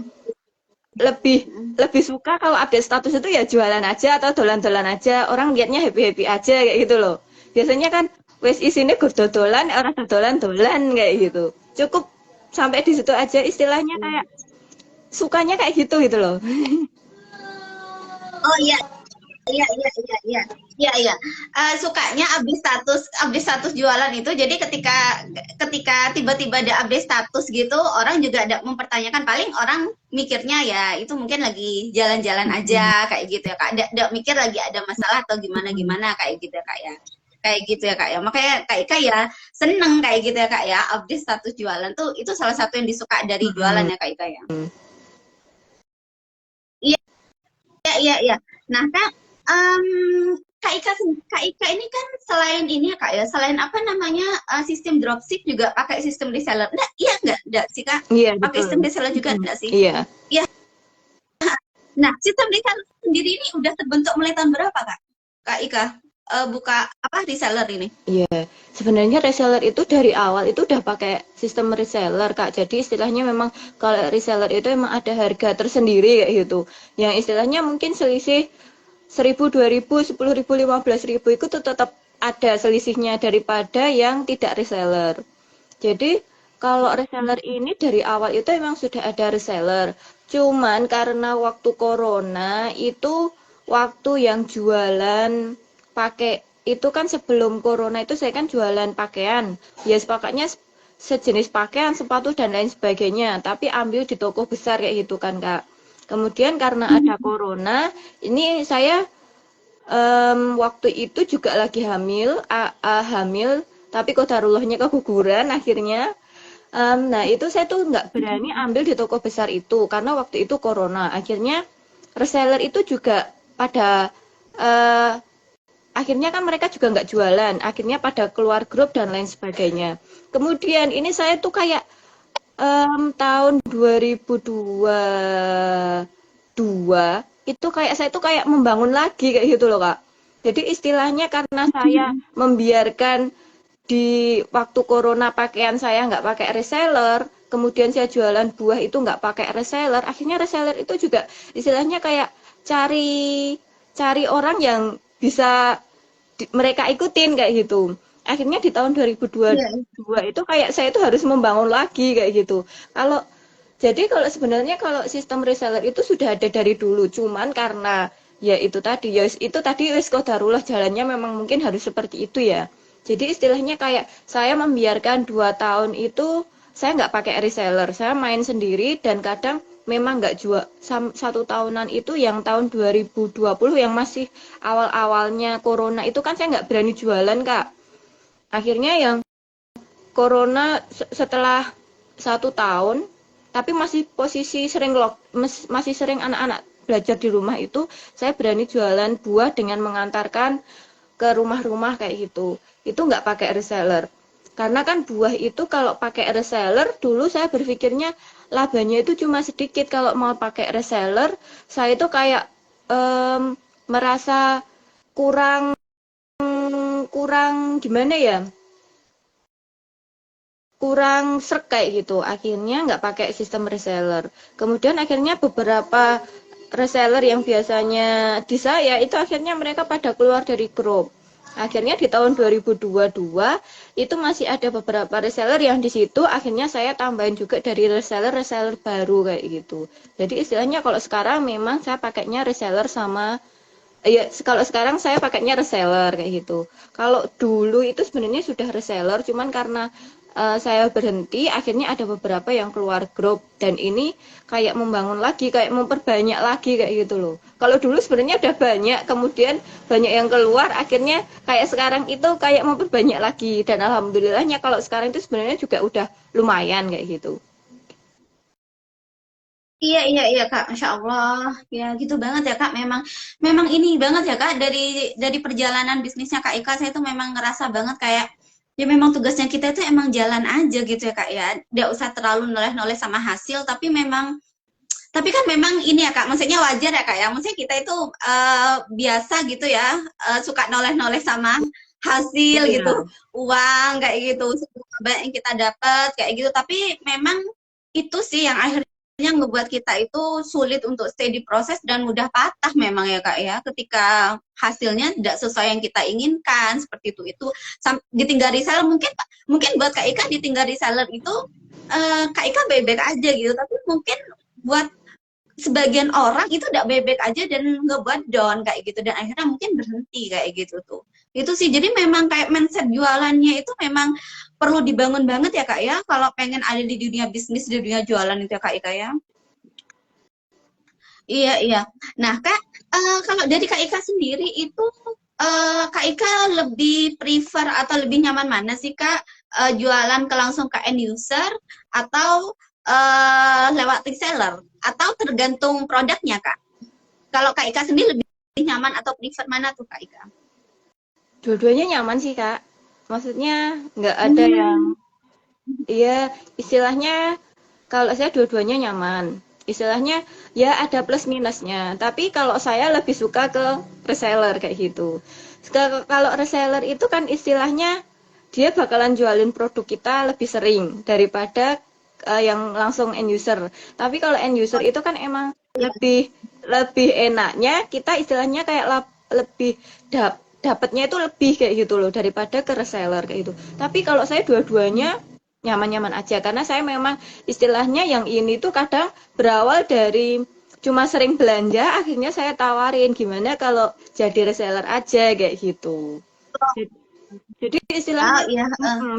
lebih lebih suka kalau update status itu ya jualan aja atau dolan-dolan aja orang liatnya happy-happy aja kayak gitu loh biasanya kan wes isinya gur dodolan orang dodolan-dolan kayak gitu cukup sampai di situ aja istilahnya kayak sukanya kayak gitu loh. oh iya, iya, iya, iya, iya, iya, iya. Sukanya update status jualan itu, jadi ketika ketika tiba-tiba ada update status gitu, orang juga ada mempertanyakan. Paling orang mikirnya ya itu mungkin lagi jalan-jalan aja kayak gitu ya kak. Ada mikir lagi ada masalah atau gimana-gimana kayak gitu ya kak ya. Kayak gitu ya kak ya. Makanya kak Ika ya seneng kayak gitu ya kak ya. Update status jualan tuh itu salah satu yang disuka dari jualan ya kak Ika ya. Iya, iya, iya, iya. Nah, Kak, em, Kak Ika ini kan selain ini ya Kak ya, selain apa namanya sistem dropship juga pakai sistem reseller. Nah, iya enggak sih Kak? Iya Pakai betul. sistem reseller juga enggak sih? Iya. Iya. Nah, sistem reseller sendiri ini udah terbentuk mulai tahun berapa Kak? Kak Ika buka apa reseller ini? Iya, sebenarnya reseller itu dari awal itu udah pakai sistem reseller, Kak. Jadi istilahnya memang kalau reseller itu emang ada harga tersendiri kayak gitu. Yang istilahnya mungkin selisih 1.000, 2.000, 10.000, 15.000 itu tetap ada selisihnya daripada yang tidak reseller. Jadi kalau reseller ini dari awal itu emang sudah ada reseller. Cuman karena waktu corona itu waktu yang jualan pakai itu kan sebelum corona itu saya kan jualan pakaian. Ya sepakatnya sejenis pakaian, sepatu dan lain sebagainya, tapi ambil di toko besar kayak gitu kan, Kak. Kemudian karena ada corona, ini saya waktu itu juga lagi hamil, hamil, tapi kodarullahnya keguguran akhirnya. Nah itu saya tuh nggak berani ambil di toko besar itu karena waktu itu corona. Akhirnya reseller itu juga pada akhirnya kan mereka juga nggak jualan. Akhirnya pada keluar grup dan lain sebagainya. Kemudian ini saya tuh kayak tahun 2022 itu kayak saya tuh kayak membangun lagi kayak gitu loh Kak. Jadi istilahnya karena saya membiarkan di waktu corona pakaian saya nggak pakai reseller, kemudian saya jualan buah itu nggak pakai reseller, akhirnya reseller itu juga istilahnya kayak cari cari orang yang bisa mereka ikutin kayak gitu. Akhirnya di tahun 2022 itu kayak saya itu harus membangun lagi kayak gitu. Kalau sebenarnya kalau sistem reseller itu sudah ada dari dulu, cuman karena ya itu tadi wis qadarullah jalannya memang mungkin harus seperti itu ya. Jadi istilahnya kayak saya membiarkan 2 tahun itu saya nggak pakai reseller, saya main sendiri dan kadang memang nggak jual. Satu tahunan itu yang tahun 2020 yang masih awal-awalnya corona itu kan saya nggak berani jualan Kak. Akhirnya yang corona setelah 1 tahun, tapi masih posisi sering masih sering anak-anak belajar di rumah itu, saya berani jualan buah dengan mengantarkan ke rumah-rumah kayak gitu. Itu nggak pakai reseller. Karena kan buah itu kalau pakai reseller, dulu saya berpikirnya labanya itu cuma sedikit. Kalau mau pakai reseller, saya itu kayak merasa kurang kurang gimana ya? Kurang srek kayak gitu. Akhirnya nggak pakai sistem reseller. Kemudian akhirnya beberapa reseller yang biasanya di saya itu akhirnya mereka pada keluar dari grup. Akhirnya di tahun 2022 itu masih ada beberapa reseller yang di situ akhirnya saya tambahin juga dari reseller baru kayak gitu. Jadi istilahnya kalau sekarang memang saya pakainya reseller sama ya kalau sekarang saya pakainya reseller kayak gitu. Kalau dulu itu sebenarnya sudah reseller cuman karena saya berhenti, akhirnya ada beberapa yang keluar grup dan ini kayak membangun lagi, kayak memperbanyak lagi kayak gitu loh. Kalau dulu sebenarnya udah banyak, kemudian banyak yang keluar, akhirnya kayak sekarang itu kayak memperbanyak lagi dan alhamdulillahnya kalau sekarang itu sebenarnya juga udah lumayan kayak gitu. Iya, iya, iya, Kak. Masya Allah. Ya, gitu banget ya, Kak. Memang, memang ini banget ya, Kak. Dari perjalanan bisnisnya Kak Ika, saya tuh memang ngerasa banget kayak, ya memang tugasnya kita itu emang jalan aja gitu ya, Kak ya. Nggak usah terlalu noleh-noleh sama hasil, tapi kan memang ini ya, Kak. Maksudnya wajar ya, Kak ya. Maksudnya kita itu biasa gitu ya, suka noleh-noleh sama hasil gitu, Iya. uang kayak gitu, banyak yang kita dapat kayak gitu. Tapi memang itu sih yang akhirnya ngebuat kita itu sulit untuk stay di proses dan mudah patah memang ya Kak ya ketika hasilnya tidak sesuai yang kita inginkan seperti itu ditinggal reseller mungkin mungkin buat Kak Ika ditinggal reseller itu Kak Ika baik-baik aja gitu tapi mungkin buat sebagian orang itu udah bebek aja dan ngebuat down kayak gitu dan akhirnya mungkin berhenti kayak gitu tuh itu sih jadi memang kayak mindset jualannya itu memang perlu dibangun banget ya Kak ya kalau pengen ada di dunia bisnis di dunia jualan itu ya Kak Ika ya iya iya nah Kak kalau dari Kak Ika sendiri itu Kak Ika lebih prefer atau lebih nyaman mana sih Kak jualan ke langsung ke end user atau lewat reseller atau tergantung produknya Kak. Kalau Kak Ika sendiri lebih nyaman atau prefer mana tuh Kak Ika? Dua-duanya nyaman sih, Kak. Maksudnya nggak ada yang, Hmm, iya, istilahnya kalau saya dua-duanya nyaman. Istilahnya ya ada plus minusnya. Tapi kalau saya lebih suka ke reseller kayak gitu. Kalau reseller itu kan istilahnya dia bakalan jualin produk kita lebih sering daripada yang langsung end user. Tapi kalau end user itu kan emang ya. lebih lebih enaknya kita istilahnya kayak lebih dapatnya itu lebih kayak gitu loh daripada ke reseller kayak gitu. Tapi kalau saya dua-duanya nyaman-nyaman aja karena saya memang istilahnya yang ini tuh kadang berawal dari cuma sering belanja akhirnya saya tawarin gimana kalau jadi reseller aja kayak gitu. Jadi Oh istilahnya iya,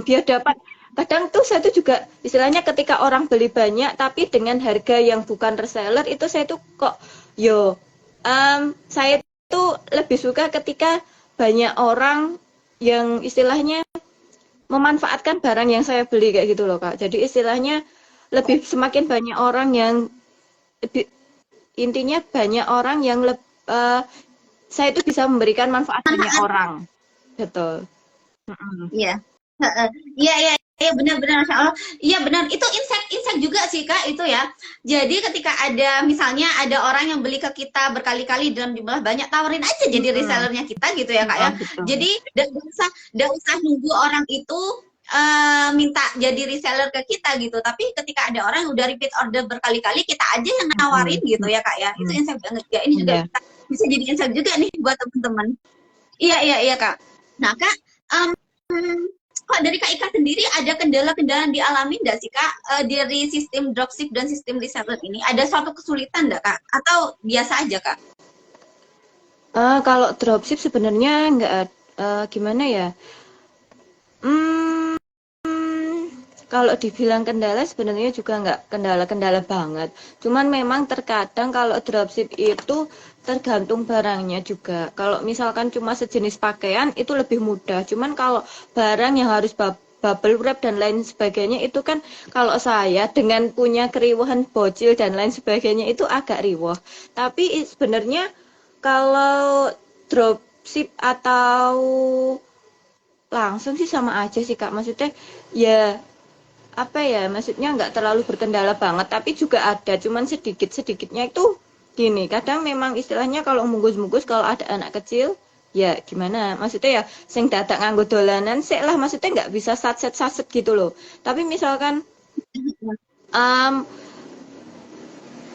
biar dapat kadang tuh saya tuh juga istilahnya ketika orang beli banyak tapi dengan harga yang bukan reseller itu saya tuh kok yo saya tuh lebih suka ketika banyak orang yang istilahnya memanfaatkan barang yang saya beli kayak gitu loh Kak. Jadi istilahnya lebih semakin banyak orang yang intinya banyak orang yang saya itu bisa memberikan manfaat banyak manfaat. orang. Betul. Mm-mm. Iya. Heeh. Iya, iya, iya benar-benar Masya Allah. Iya benar. Itu insight juga sih Kak itu ya. Jadi ketika ada misalnya ada orang yang beli ke kita berkali-kali dalam jumlah banyak, tawarin aja jadi Mm-mm. resellernya kita gitu ya Kak ya. Oh, betul. Jadi nggak usah nunggu orang itu minta jadi reseller ke kita gitu. Tapi ketika ada orang yang udah repeat order berkali-kali, kita aja yang nawarin Mm-mm. gitu ya Kak ya. Itu Mm-mm. insight banget ya. Ini juga Iya. bisa jadi insight juga nih buat teman-teman. Iya, iya, iya Kak. Nah Kak, em, kok dari Kak Ika sendiri ada kendala-kendala yang dialami nggak sih Kak dari sistem dropship dan sistem reseller ini? Ada suatu kesulitan nggak Kak? Atau biasa aja Kak? Kalau dropship sebenarnya nggak gimana ya? Hmm, kalau dibilang kendala sebenarnya juga nggak kendala-kendala banget. Cuman memang terkadang kalau dropship itu tergantung barangnya juga. Kalau misalkan cuma sejenis pakaian itu lebih mudah. Cuman kalau barang yang harus bubble wrap dan lain sebagainya itu kan kalau saya dengan punya keriuhan bocil dan lain sebagainya itu agak riwah. Tapi sebenarnya kalau dropship atau langsung sih sama aja sih Kak. Maksudnya ya apa ya, maksudnya nggak terlalu berkendala banget, tapi juga ada, cuman sedikit-sedikitnya itu gini, kadang memang istilahnya kalau munggus-munggus kalau ada anak kecil, ya gimana, maksudnya ya sing dadak nganggo dolanan sik lah, maksudnya nggak bisa satset-satset gitu loh. Tapi misalkan um,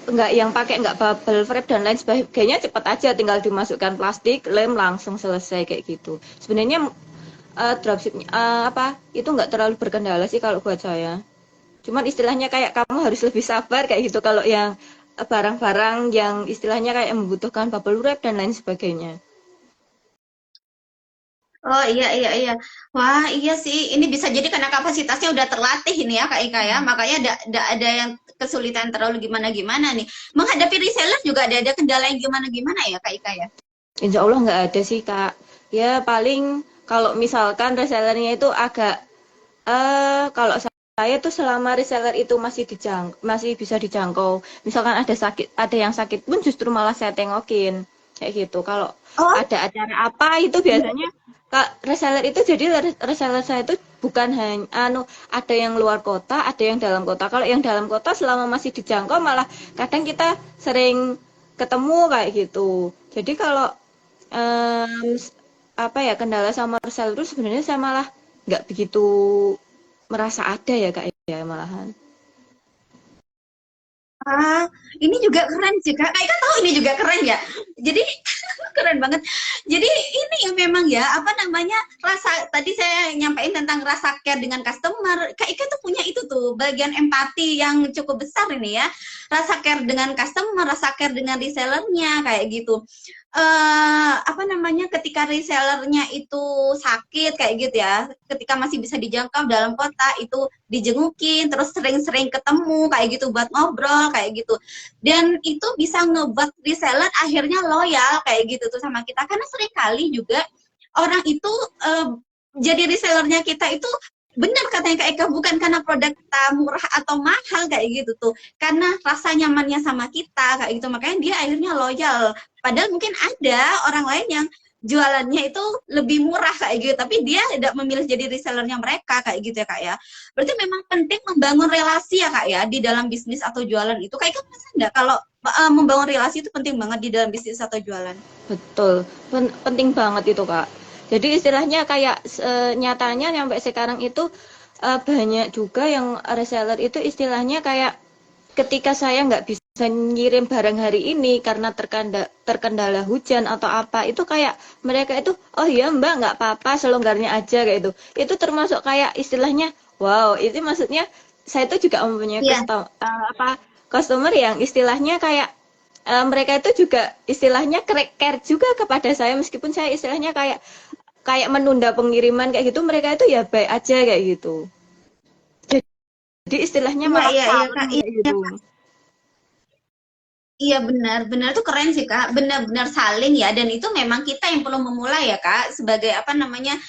nggak yang pakai nggak bubble wrap dan lain sebagainya cepet aja tinggal dimasukkan plastik lem langsung selesai kayak gitu sebenarnya dropship apa itu nggak terlalu berkendala sih kalau buat saya. Cuman istilahnya kayak kamu harus lebih sabar kayak gitu kalau yang barang-barang yang istilahnya kayak membutuhkan bubble wrap dan lain sebagainya. Oh iya iya iya. Wah iya sih. Ini bisa jadi karena kapasitasnya udah terlatih ini ya Kak Ika ya. Makanya tidak ada yang kesulitan terlalu gimana-gimana nih. Menghadapi reseller juga ada kendala yang gimana-gimana ya Kak Ika ya. Insya Allah nggak ada sih Kak. Ya paling kalau misalkan resellernya itu agak kalau saya tuh selama reseller itu masih bisa dijangkau. Misalkan ada yang sakit pun justru malah saya tengokin kayak gitu. Kalau Oh, ada acara apa itu biasanya Kak reseller itu jadi reseller saya itu bukan hanya ada yang luar kota, ada yang dalam kota. Kalau yang dalam kota selama masih dijangkau malah kadang kita sering ketemu kayak gitu. Jadi kalau em, apa ya kendala sama reseller itu sebenarnya saya malah nggak begitu merasa ada ya Kak ya malahan. ah, ini juga keren sih Kak. Kak Ika tahu ini juga keren ya. Jadi keren banget. Jadi ini ya memang ya apa namanya rasa tadi saya nyampaikan tentang rasa care dengan customer. Kak Ika tuh punya itu tuh bagian empati yang cukup besar ini ya. Rasa care dengan customer, rasa care dengan resellernya kayak gitu. Apa namanya ketika resellernya itu sakit kayak gitu ya. Ketika masih bisa dijangkau dalam kota itu dijengukin, terus sering-sering ketemu kayak gitu buat ngobrol kayak gitu. Dan itu bisa ngebuat reseller akhirnya loyal kayak gitu tuh sama kita karena sering kali juga orang itu jadi resellernya kita itu benar katanya Kak Eka bukan karena produk kita murah atau mahal kayak gitu tuh karena rasa nyamannya sama kita kayak gitu makanya dia akhirnya loyal padahal mungkin ada orang lain yang jualannya itu lebih murah kayak gitu tapi dia tidak memilih jadi resellernya mereka kayak gitu ya Kak ya berarti memang penting membangun relasi ya Kak ya di dalam bisnis atau jualan itu Kak Eka merasa enggak kalau membangun relasi itu penting banget di dalam bisnis atau jualan. Betul, penting banget itu Kak. Jadi istilahnya kayak nyatanya sampai sekarang itu banyak juga yang reseller itu istilahnya kayak ketika saya nggak bisa ngirim barang hari ini karena terkendala hujan atau apa itu kayak mereka itu oh iya Mbak nggak apa-apa selonggarnya aja kayak itu termasuk kayak istilahnya wow itu maksudnya saya itu juga mempunyai Iya. customer yang istilahnya kayak mereka itu juga istilahnya care juga kepada saya meskipun saya istilahnya kayak kayak menunda pengiriman kayak gitu mereka itu ya baik aja kayak gitu jadi istilahnya Iya, malah iya, iya, saling Kak. kayak Iya, gitu. iya benar, benar tuh keren sih Kak, benar-benar saling ya, dan itu memang kita yang perlu memulai ya Kak, sebagai apa namanya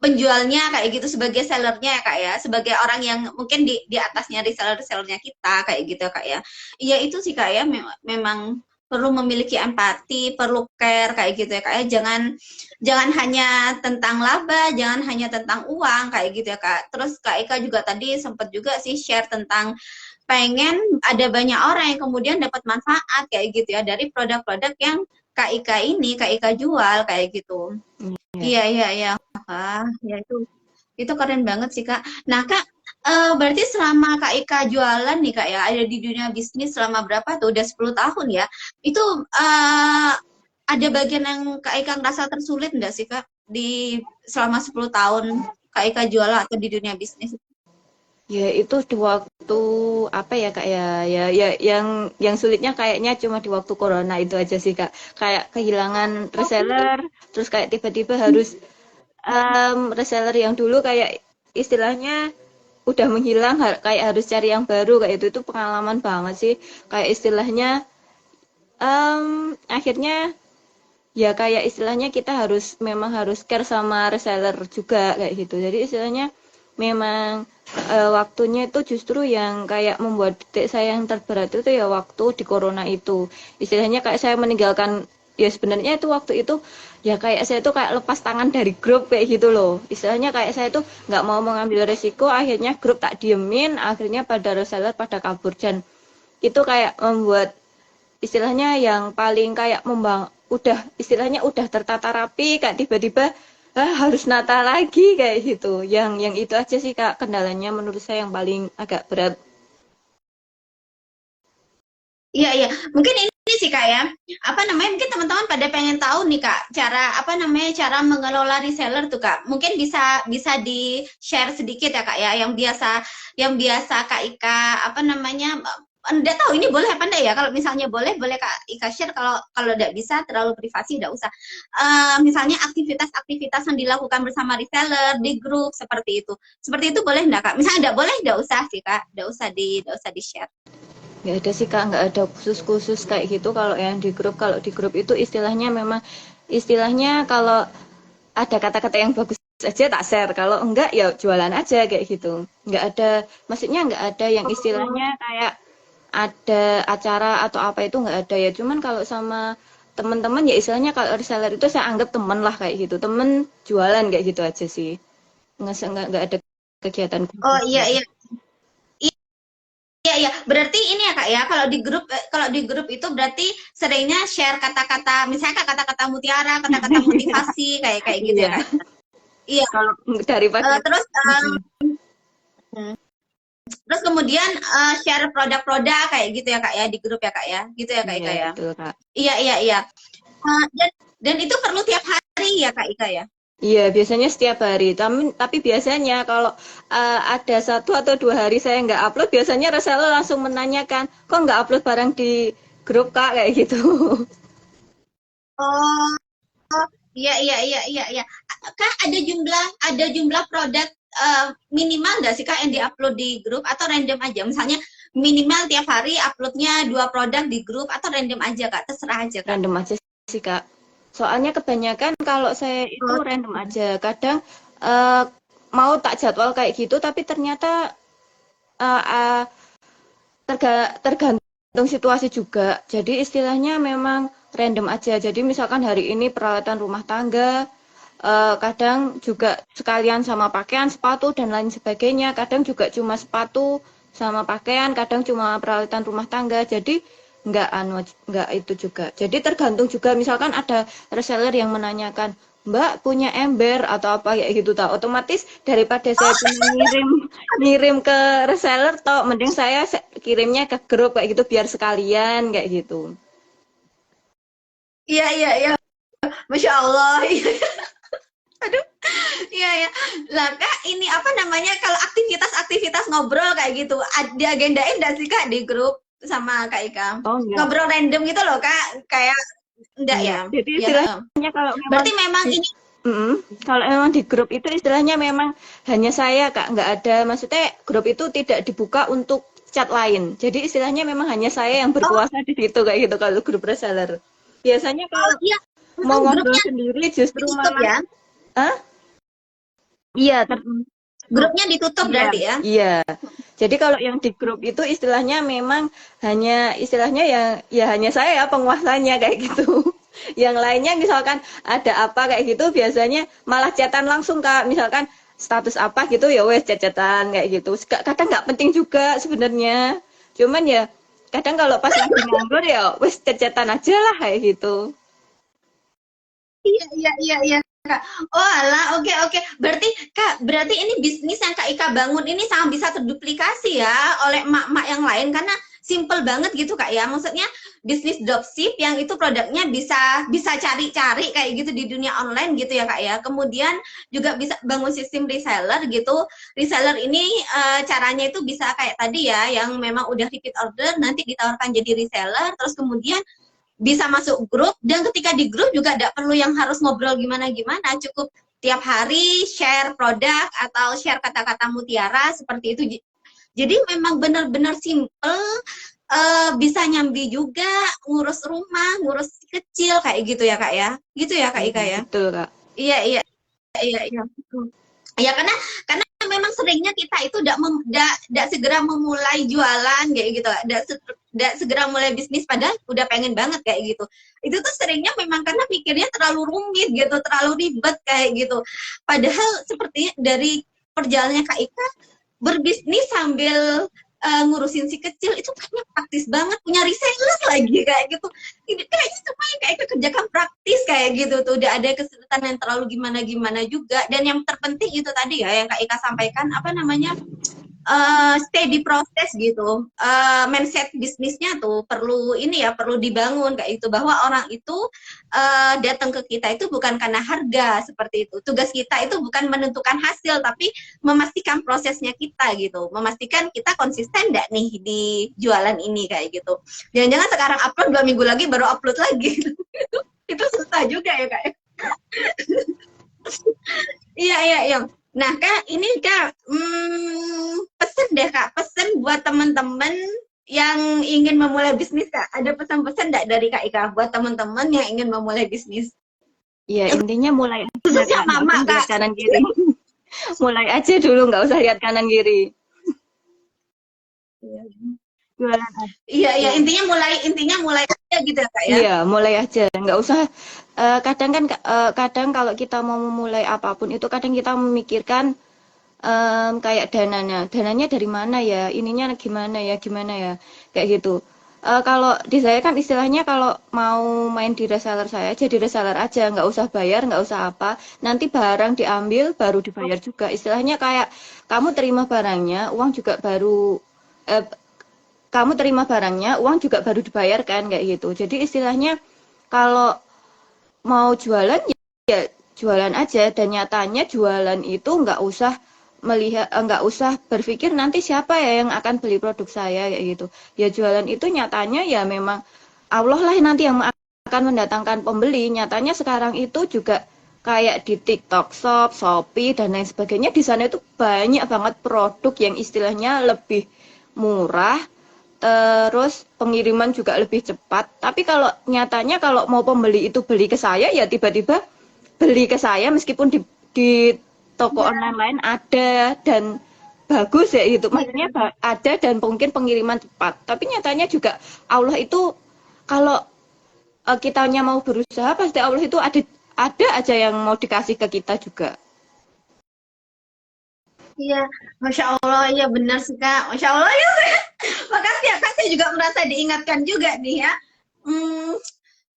penjualnya kayak gitu, sebagai sellernya ya Kak ya, sebagai orang yang mungkin di atasnya reseller-resellernya kita kayak gitu ya Kak ya. Iya itu sih Kak ya, memang perlu memiliki empati, perlu care kayak gitu ya Kak ya. Jangan jangan hanya tentang laba, jangan hanya tentang uang kayak gitu ya Kak. Terus Kak Ika juga tadi sempat juga sih share tentang pengen ada banyak orang yang kemudian dapat manfaat kayak gitu ya dari produk-produk yang Kak Ika ini, Kak Ika jual kayak gitu. Ya. Iya, iya, iya. Ah, ya itu keren banget sih Kak. Nah Kak, berarti selama Kak Ika jualan nih Kak ya, ada di dunia bisnis selama berapa tuh? Udah 10 tahun ya. Itu ada bagian yang Kak Ika ngerasa tersulit nggak sih Kak di selama 10 tahun Kak Ika jualan atau di dunia bisnis? Ya itu di waktu apa ya Kak ya ya yang sulitnya kayaknya cuma di waktu corona itu aja sih Kak kayak kehilangan reseller terus kayak tiba-tiba harus reseller yang dulu kayak istilahnya udah menghilang, kayak harus cari yang baru kayak itu pengalaman banget sih. Kayak istilahnya akhirnya ya kayak istilahnya kita memang harus care sama reseller juga kayak gitu. Jadi istilahnya memang waktunya itu justru yang kayak membuat titik saya yang terberat itu ya waktu di corona itu. Istilahnya kayak saya meninggalkan, ya sebenarnya itu waktu itu ya kayak saya tuh kayak lepas tangan dari grup kayak gitu loh. Istilahnya kayak saya tuh nggak mau mengambil resiko, akhirnya grup tak diemin, akhirnya pada reseller pada kabur, dan itu kayak membuat istilahnya yang paling kayak udah istilahnya udah tertata rapi, kayak tiba-tiba harus nata lagi kayak gitu. Yang itu aja sih Kak kendalanya menurut saya yang paling agak berat. Iya, iya. Mungkin ini sih Kak ya. Apa namanya? Mungkin teman-teman pada pengen tahu nih Kak, cara apa namanya? Cara mengelola reseller tuh Kak. Mungkin bisa bisa di-share sedikit ya Kak ya, yang biasa Kak Ika apa namanya? Enggak tahu ini boleh apa enggak ya? Kalau misalnya boleh, boleh Kak Ika share. Kalau enggak bisa terlalu privasi enggak usah. Misalnya aktivitas-aktivitas yang dilakukan bersama reseller di grup seperti itu. Seperti itu boleh enggak Kak? Misalnya enggak boleh, enggak usah sih Kak. Enggak usah di-share. Nggak ada sih Kak, nggak ada khusus-khusus kayak gitu kalau yang di grup. Kalau di grup itu istilahnya memang istilahnya kalau ada kata-kata yang bagus aja tak share, kalau enggak ya jualan aja kayak gitu. Nggak ada, maksudnya nggak ada yang istilahnya kayak ada acara atau apa itu nggak ada ya. Cuman kalau sama teman-teman ya istilahnya kalau reseller itu saya anggap teman lah kayak gitu, temen jualan kayak gitu aja sih. Nggak ada kegiatan Oh khusus. iya, iya. Iya, iya. Berarti ini ya Kak ya, kalau di grup itu berarti seringnya share kata-kata, misalnya kata-kata mutiara, kata-kata motivasi kayak kayak gitu ya Iya, Kak. Iya. kalau daripada Terus mm-mm. hmm, terus kemudian share produk-produk kayak gitu ya Kak ya di grup ya Kak ya. Gitu ya Kak Iya Ika ya. betul Kak. Iya, iya, iya. Dan itu perlu tiap hari ya Kak Ika ya. Iya, biasanya setiap hari. Tapi biasanya kalau ada 1 atau 2 hari saya nggak upload, biasanya reseller langsung menanyakan, kok nggak upload barang di grup Kak, kayak gitu. Oh, iya, iya, iya, iya, iya. Kak, ada jumlah produk minimal nggak sih Kak yang diupload di grup atau random aja? Misalnya minimal tiap hari uploadnya 2 produk di grup atau random aja Kak? Terserah aja Kak. Random aja sih Kak. Soalnya kebanyakan kalau saya itu Oh, random aja. Kadang eh, mau tak jadwal kayak gitu, tapi ternyata eh, eh, tergantung situasi juga. Jadi istilahnya memang random aja. Jadi misalkan hari ini peralatan rumah tangga, kadang juga sekalian sama pakaian, sepatu dan lain sebagainya. Kadang juga cuma sepatu sama pakaian, kadang cuma peralatan rumah tangga. Jadi nggak itu juga. Jadi tergantung juga, misalkan ada reseller yang menanyakan, Mbak punya ember atau apa kayak gitu, tak otomatis daripada saya cuma ngirim ngirim ke reseller, toh mending saya kirimnya ke grup kayak gitu biar sekalian kayak gitu. iya, iya, iya. Masya Allah. Aduh, iya, iya. Lah Kak, ini apa namanya, kalau aktivitas-aktivitas ngobrol kayak gitu, diagendain nggak sih Kak di grup sama Kak Ika? Oh enggak. Ngobrol random gitu loh Kak, kayak enggak Iya. ya? Jadi Ya, heeh. istilahnya kalau memang Berarti memang di, ini. kalau memang di grup itu istilahnya memang hanya saya Kak, nggak ada, maksudnya grup itu tidak dibuka untuk chat lain. Jadi istilahnya memang hanya saya yang Oh, berkuasa di situ kayak gitu kalau grup reseller. Biasanya oh kalau iya, mau memang ngobrol grupnya sendiri justru ditutup malah, ya? ah, iya, tutup. Grupnya ditutup Iya, berarti ya? iya. Jadi kalau yang di grup itu istilahnya memang hanya istilahnya ya hanya saya ya penguasanya kayak gitu. Yang lainnya misalkan ada apa kayak gitu biasanya malah chatan langsung Kak. Misalkan status apa gitu ya wes chat-chatan kayak gitu. Kadang nggak penting juga sebenarnya. Cuman ya kadang kalau pas lagi nganggur ya wes chat-chatan aja lah kayak gitu. Iya, iya, iya, iya. Kak. Oh alah, oke, oke. Berarti ini bisnis yang Kak Ika bangun ini sangat bisa terduplikasi ya oleh emak-emak yang lain karena simple banget gitu Kak ya. Maksudnya bisnis dropship yang itu produknya bisa bisa cari-cari kayak gitu di dunia online gitu ya Kak ya. Kemudian juga bisa bangun sistem reseller gitu. Reseller ini caranya itu bisa kayak tadi ya, yang memang udah repeat order nanti ditawarkan jadi reseller, terus kemudian bisa masuk grup, dan ketika di grup juga tidak perlu yang harus ngobrol gimana-gimana, cukup tiap hari share produk atau share kata-kata mutiara seperti itu. Jadi memang benar-benar simple, bisa nyambi juga, ngurus rumah, ngurus kecil kayak gitu ya Kak ya. Gitu ya Kak Ika ya. Betul, Kak. Iya iya iya iya. Ya karena memang seringnya kita itu tidak segera memulai jualan kayak gitu, tidak segera mulai bisnis padahal udah pengen banget kayak gitu. Itu tuh seringnya memang karena mikirnya terlalu rumit gitu, terlalu ribet kayak gitu. Padahal sepertinya dari perjalanannya Kak Ika berbisnis sambil ngurusin si kecil itu kayaknya praktis banget, punya reseller lagi kayak gitu. Ini kayaknya semuanya kayak kerjakan praktis kayak gitu tuh, udah ada kesulitan yang terlalu gimana-gimana juga. Dan yang terpenting itu tadi ya yang Kak Ika sampaikan, apa namanya, stay di proses gitu. Mindset bisnisnya tuh perlu ini ya, perlu dibangun kayak itu, bahwa orang itu datang ke kita itu bukan karena harga seperti itu. Tugas kita itu bukan menentukan hasil, tapi memastikan prosesnya kita gitu, memastikan kita konsisten enggak nih di jualan ini kayak gitu. Jangan-jangan sekarang upload 2 minggu lagi baru upload lagi. Itu susah juga ya Kak. Iya iya iya. Nah Kak, ini Kak, pesen deh Kak, pesen buat teman-teman yang ingin memulai bisnis Kak. Ada pesan-pesan enggak dari Kak Ika buat teman-teman yang ingin memulai bisnis? Ya intinya mulai aja, Khususnya Kak. mama Nggak usah lihat Kak. kanan kiri. Mulai aja dulu, nggak usah lihat kanan kiri. Jualan aja. Iya iya, intinya mulai aja gitu ya Kak ya. Iya, mulai aja. Nggak usah, kadang kan, kadang kalau kita mau memulai apapun itu kadang kita memikirkan kayak dananya dari mana ya, ininya gimana ya, kayak gitu. Kalau di saya kan istilahnya kalau mau main di reseller saya, jadi reseller aja, nggak usah bayar, nggak usah apa. Nanti barang diambil baru dibayar juga. Istilahnya kayak kamu terima barangnya, uang juga baru, eh, kamu terima barangnya, uang juga baru dibayarkan kayak gitu. Jadi istilahnya kalau mau jualan ya jualan aja, dan nyatanya jualan itu nggak usah berpikir nanti siapa ya yang akan beli produk saya kayak gitu. Ya jualan itu nyatanya ya memang Allah lah nanti yang akan mendatangkan pembeli. Nyatanya sekarang itu juga kayak di TikTok Shop, Shopee dan lain sebagainya, di sana itu banyak banget produk yang istilahnya lebih murah, terus pengiriman juga lebih cepat. Tapi kalau nyatanya kalau mau pembeli itu beli ke saya ya tiba-tiba beli ke saya meskipun di toko online lain ada dan bagus ya itu, maksudnya ada dan mungkin pengiriman cepat. Tapi nyatanya juga Allah itu kalau kitanya mau berusaha pasti Allah itu ada aja yang mau dikasih ke kita juga. Iya, Masya Allah, iya benar sih Kak. Masya Allah ya. Makasih ya Kak, saya juga merasa diingatkan juga nih ya. Hmm,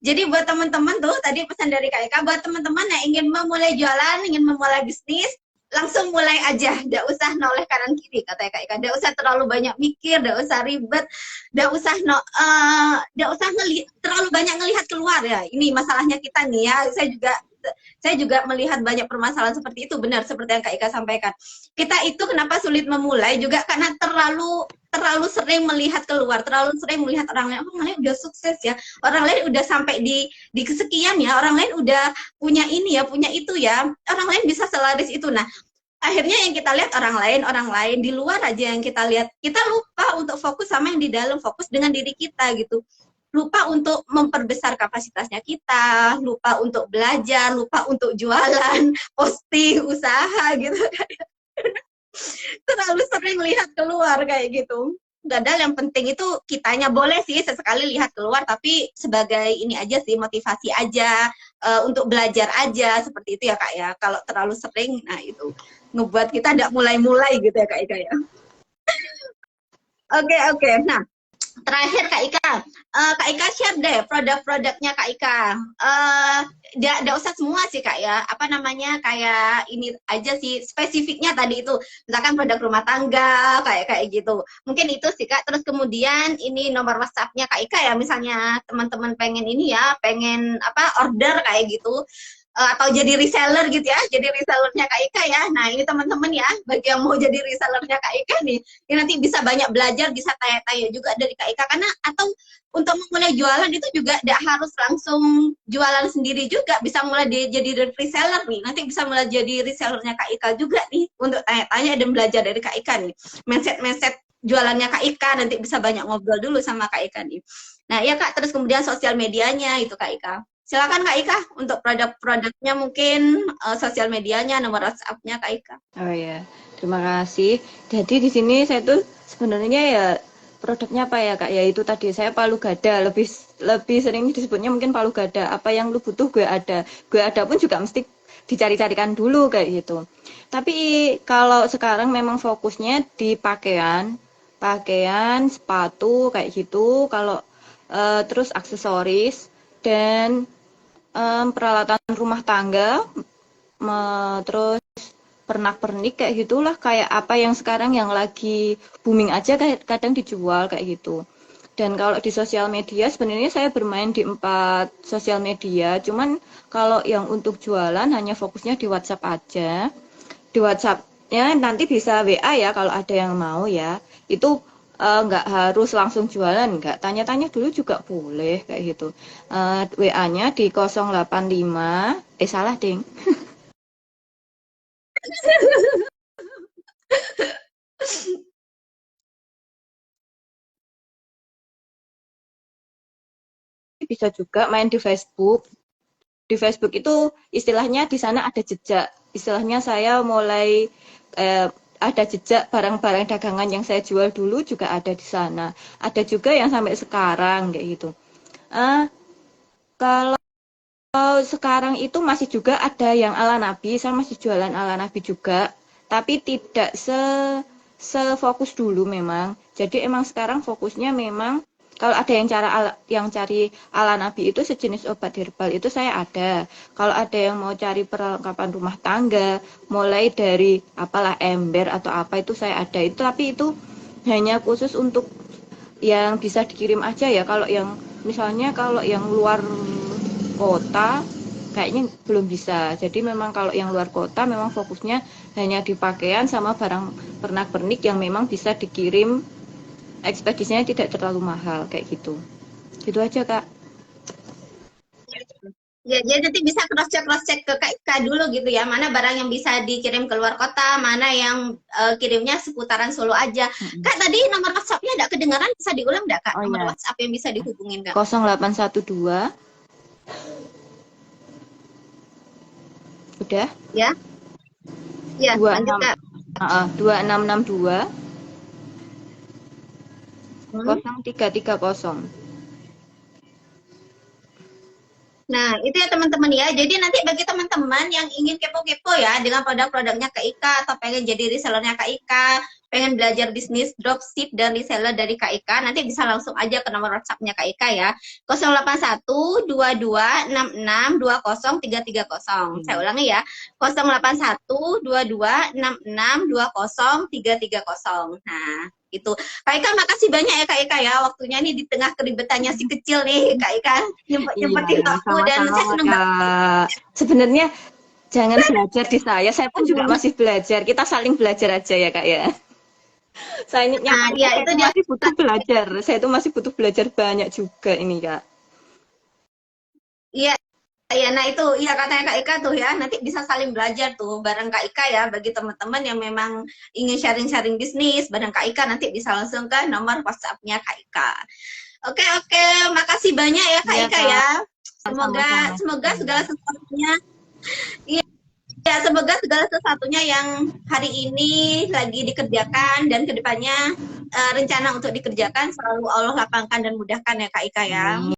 jadi buat teman-teman tuh, tadi pesan dari Kak Eka, buat teman-teman yang ingin memulai jualan, ingin memulai bisnis, langsung mulai aja, nggak usah noleh kanan kiri, kata Kak Eka. Nggak usah terlalu banyak mikir, nggak usah ribet, nggak usah terlalu banyak ngelihat keluar ya. Ini masalahnya kita nih ya, saya juga melihat banyak permasalahan seperti itu, benar seperti yang Kak Ika sampaikan. Kita itu kenapa sulit memulai juga karena terlalu sering melihat keluar, terlalu sering melihat orang lain udah sukses ya, orang lain udah sampai di kesekian ya, orang lain udah punya ini ya, punya itu ya, orang lain bisa selaris itu. Nah, akhirnya yang kita lihat orang lain di luar aja yang kita lihat, kita lupa untuk fokus sama yang di dalam, fokus dengan diri kita gitu. Lupa untuk memperbesar kapasitasnya kita, lupa untuk belajar, lupa untuk jualan, posting, usaha gitu. Terlalu sering lihat keluar kayak gitu. Padahal yang penting itu kitanya, boleh sih sesekali lihat keluar, tapi sebagai ini aja sih, motivasi aja, untuk belajar aja, seperti itu ya Kak ya. Kalau terlalu sering, nah itu ngebuat kita tidak mulai-mulai gitu ya Kak Ika ya. Oke. Nah, terakhir Kak Ika share deh produk-produknya Kak Ika. Nggak usah semua sih Kak ya, apa namanya, kayak ini aja sih, spesifiknya tadi itu, misalkan produk rumah tangga, kayak gitu. Mungkin itu sih Kak, terus kemudian ini nomor WhatsApp-nya Kak Ika ya, misalnya teman-teman pengen ini ya, pengen apa, order kayak gitu. atau jadi reseller gitu ya, jadi resellernya Kak Ika ya. Nah ini teman-teman ya, bagi yang mau jadi resellernya Kak Ika nih, ini nanti bisa banyak belajar, bisa tanya-tanya juga dari Kak Ika, karena atau untuk memulai jualan itu juga tidak harus langsung jualan sendiri juga, bisa mulai jadi reseller nih, nanti bisa mulai jadi resellernya Kak Ika juga nih, untuk tanya-tanya dan belajar dari Kak Ika nih, mindset jualannya Kak Ika, nanti bisa banyak ngobrol dulu sama Kak Ika nih. Nah ya Kak, terus kemudian sosial medianya itu Kak Ika. Silakan Kak Ika untuk produk-produknya, mungkin sosial medianya, nomor WhatsApp-nya Kak Ika. Oh ya, terima kasih. Jadi di sini saya tuh sebenarnya ya produknya apa ya Kak? Ya itu tadi saya palu gada, lebih sering disebutnya mungkin palu gada. Apa yang lu butuh gue ada. Gue ada pun juga mesti dicari-carikan dulu kayak gitu. Tapi kalau sekarang memang fokusnya di pakaian, sepatu kayak gitu. Kalau terus aksesoris dan peralatan rumah tangga, terus pernak-pernik kayak gitulah, kayak apa yang sekarang yang lagi booming aja kadang dijual kayak gitu. Dan kalau di sosial media sebenarnya saya bermain di 4 sosial media, cuman kalau yang untuk jualan hanya fokusnya di WhatsApp aja. Di WhatsApp-nya nanti bisa WA ya kalau ada yang mau ya. Itu nggak harus langsung jualan, nggak, tanya-tanya dulu juga boleh kayak gitu. WA-nya di 085, salah ding. Bisa juga main di Facebook. Di Facebook itu istilahnya di sana ada jejak. Istilahnya saya mulai ada jejak barang-barang dagangan yang saya jual dulu juga ada di sana. Ada juga yang sampai sekarang kayak gitu. Kalau sekarang itu masih juga ada yang ala nabi, saya masih jualan ala nabi juga, tapi tidak sefokus dulu memang. Jadi emang sekarang fokusnya memang kalau ada yang cari ala nabi itu sejenis obat herbal itu saya ada. Kalau ada yang mau cari perlengkapan rumah tangga, mulai dari apalah ember atau apa itu saya ada. Itu tapi itu hanya khusus untuk yang bisa dikirim aja ya. Kalau yang misalnya kalau yang luar kota kayaknya belum bisa. Jadi memang kalau yang luar kota memang fokusnya hanya di pakaian sama barang pernak-pernik yang memang bisa dikirim, ekspedisinya tidak terlalu mahal kayak gitu. Gitu aja Kak. Ya, jadi nanti bisa cross-check ke Kak Ika dulu gitu ya, mana barang yang bisa dikirim ke luar kota, mana yang kirimnya seputaran Solo aja. Kak, tadi nomor WhatsApp-nya ada kedengaran, bisa diulang nggak Kak? Nomor WhatsApp yang bisa dihubungin Kak? 0812. Udah? Ya. Ya, lanjut Kak. 2662 0330. Nah, itu ya teman-teman ya. Jadi nanti bagi teman-teman yang ingin kepo-kepo ya dengan produk-produknya Kak Ika, atau pengen jadi resellernya Kak Ika, pengen belajar bisnis dropship dan reseller dari Kak Ika, nanti bisa langsung aja ke nomor WhatsApp-nya Kak Ika ya. 0812266203330. Saya ulangi ya. 0812266203330. Nah, gitu. Kak Ika, makasih banyak ya Kak Ika ya, waktunya nih di tengah keribetannya si kecil nih Kak Ika nyempetin waktu, dan saya senang banget. Sebenarnya jangan belajar di saya pun juga masih belajar. Kita saling belajar aja ya Kak ya. Saya itu masih butuh belajar. Saya itu masih butuh belajar banyak juga ini Kak. Iya. Ya, nah itu ya katanya Kak Ika tuh ya, nanti bisa saling belajar tuh bareng Kak Ika ya, bagi teman-teman yang memang ingin sharing-sharing bisnis bareng Kak Ika, nanti bisa langsung ke nomor WhatsApp-nya Kak Ika. Oke, makasih banyak ya Kak Ika ya. Semoga segala sesuatunya ya, semoga segala sesuatunya yang hari ini lagi dikerjakan dan kedepannya rencana untuk dikerjakan selalu Allah lapangkan dan mudahkan ya Kak Ika ya.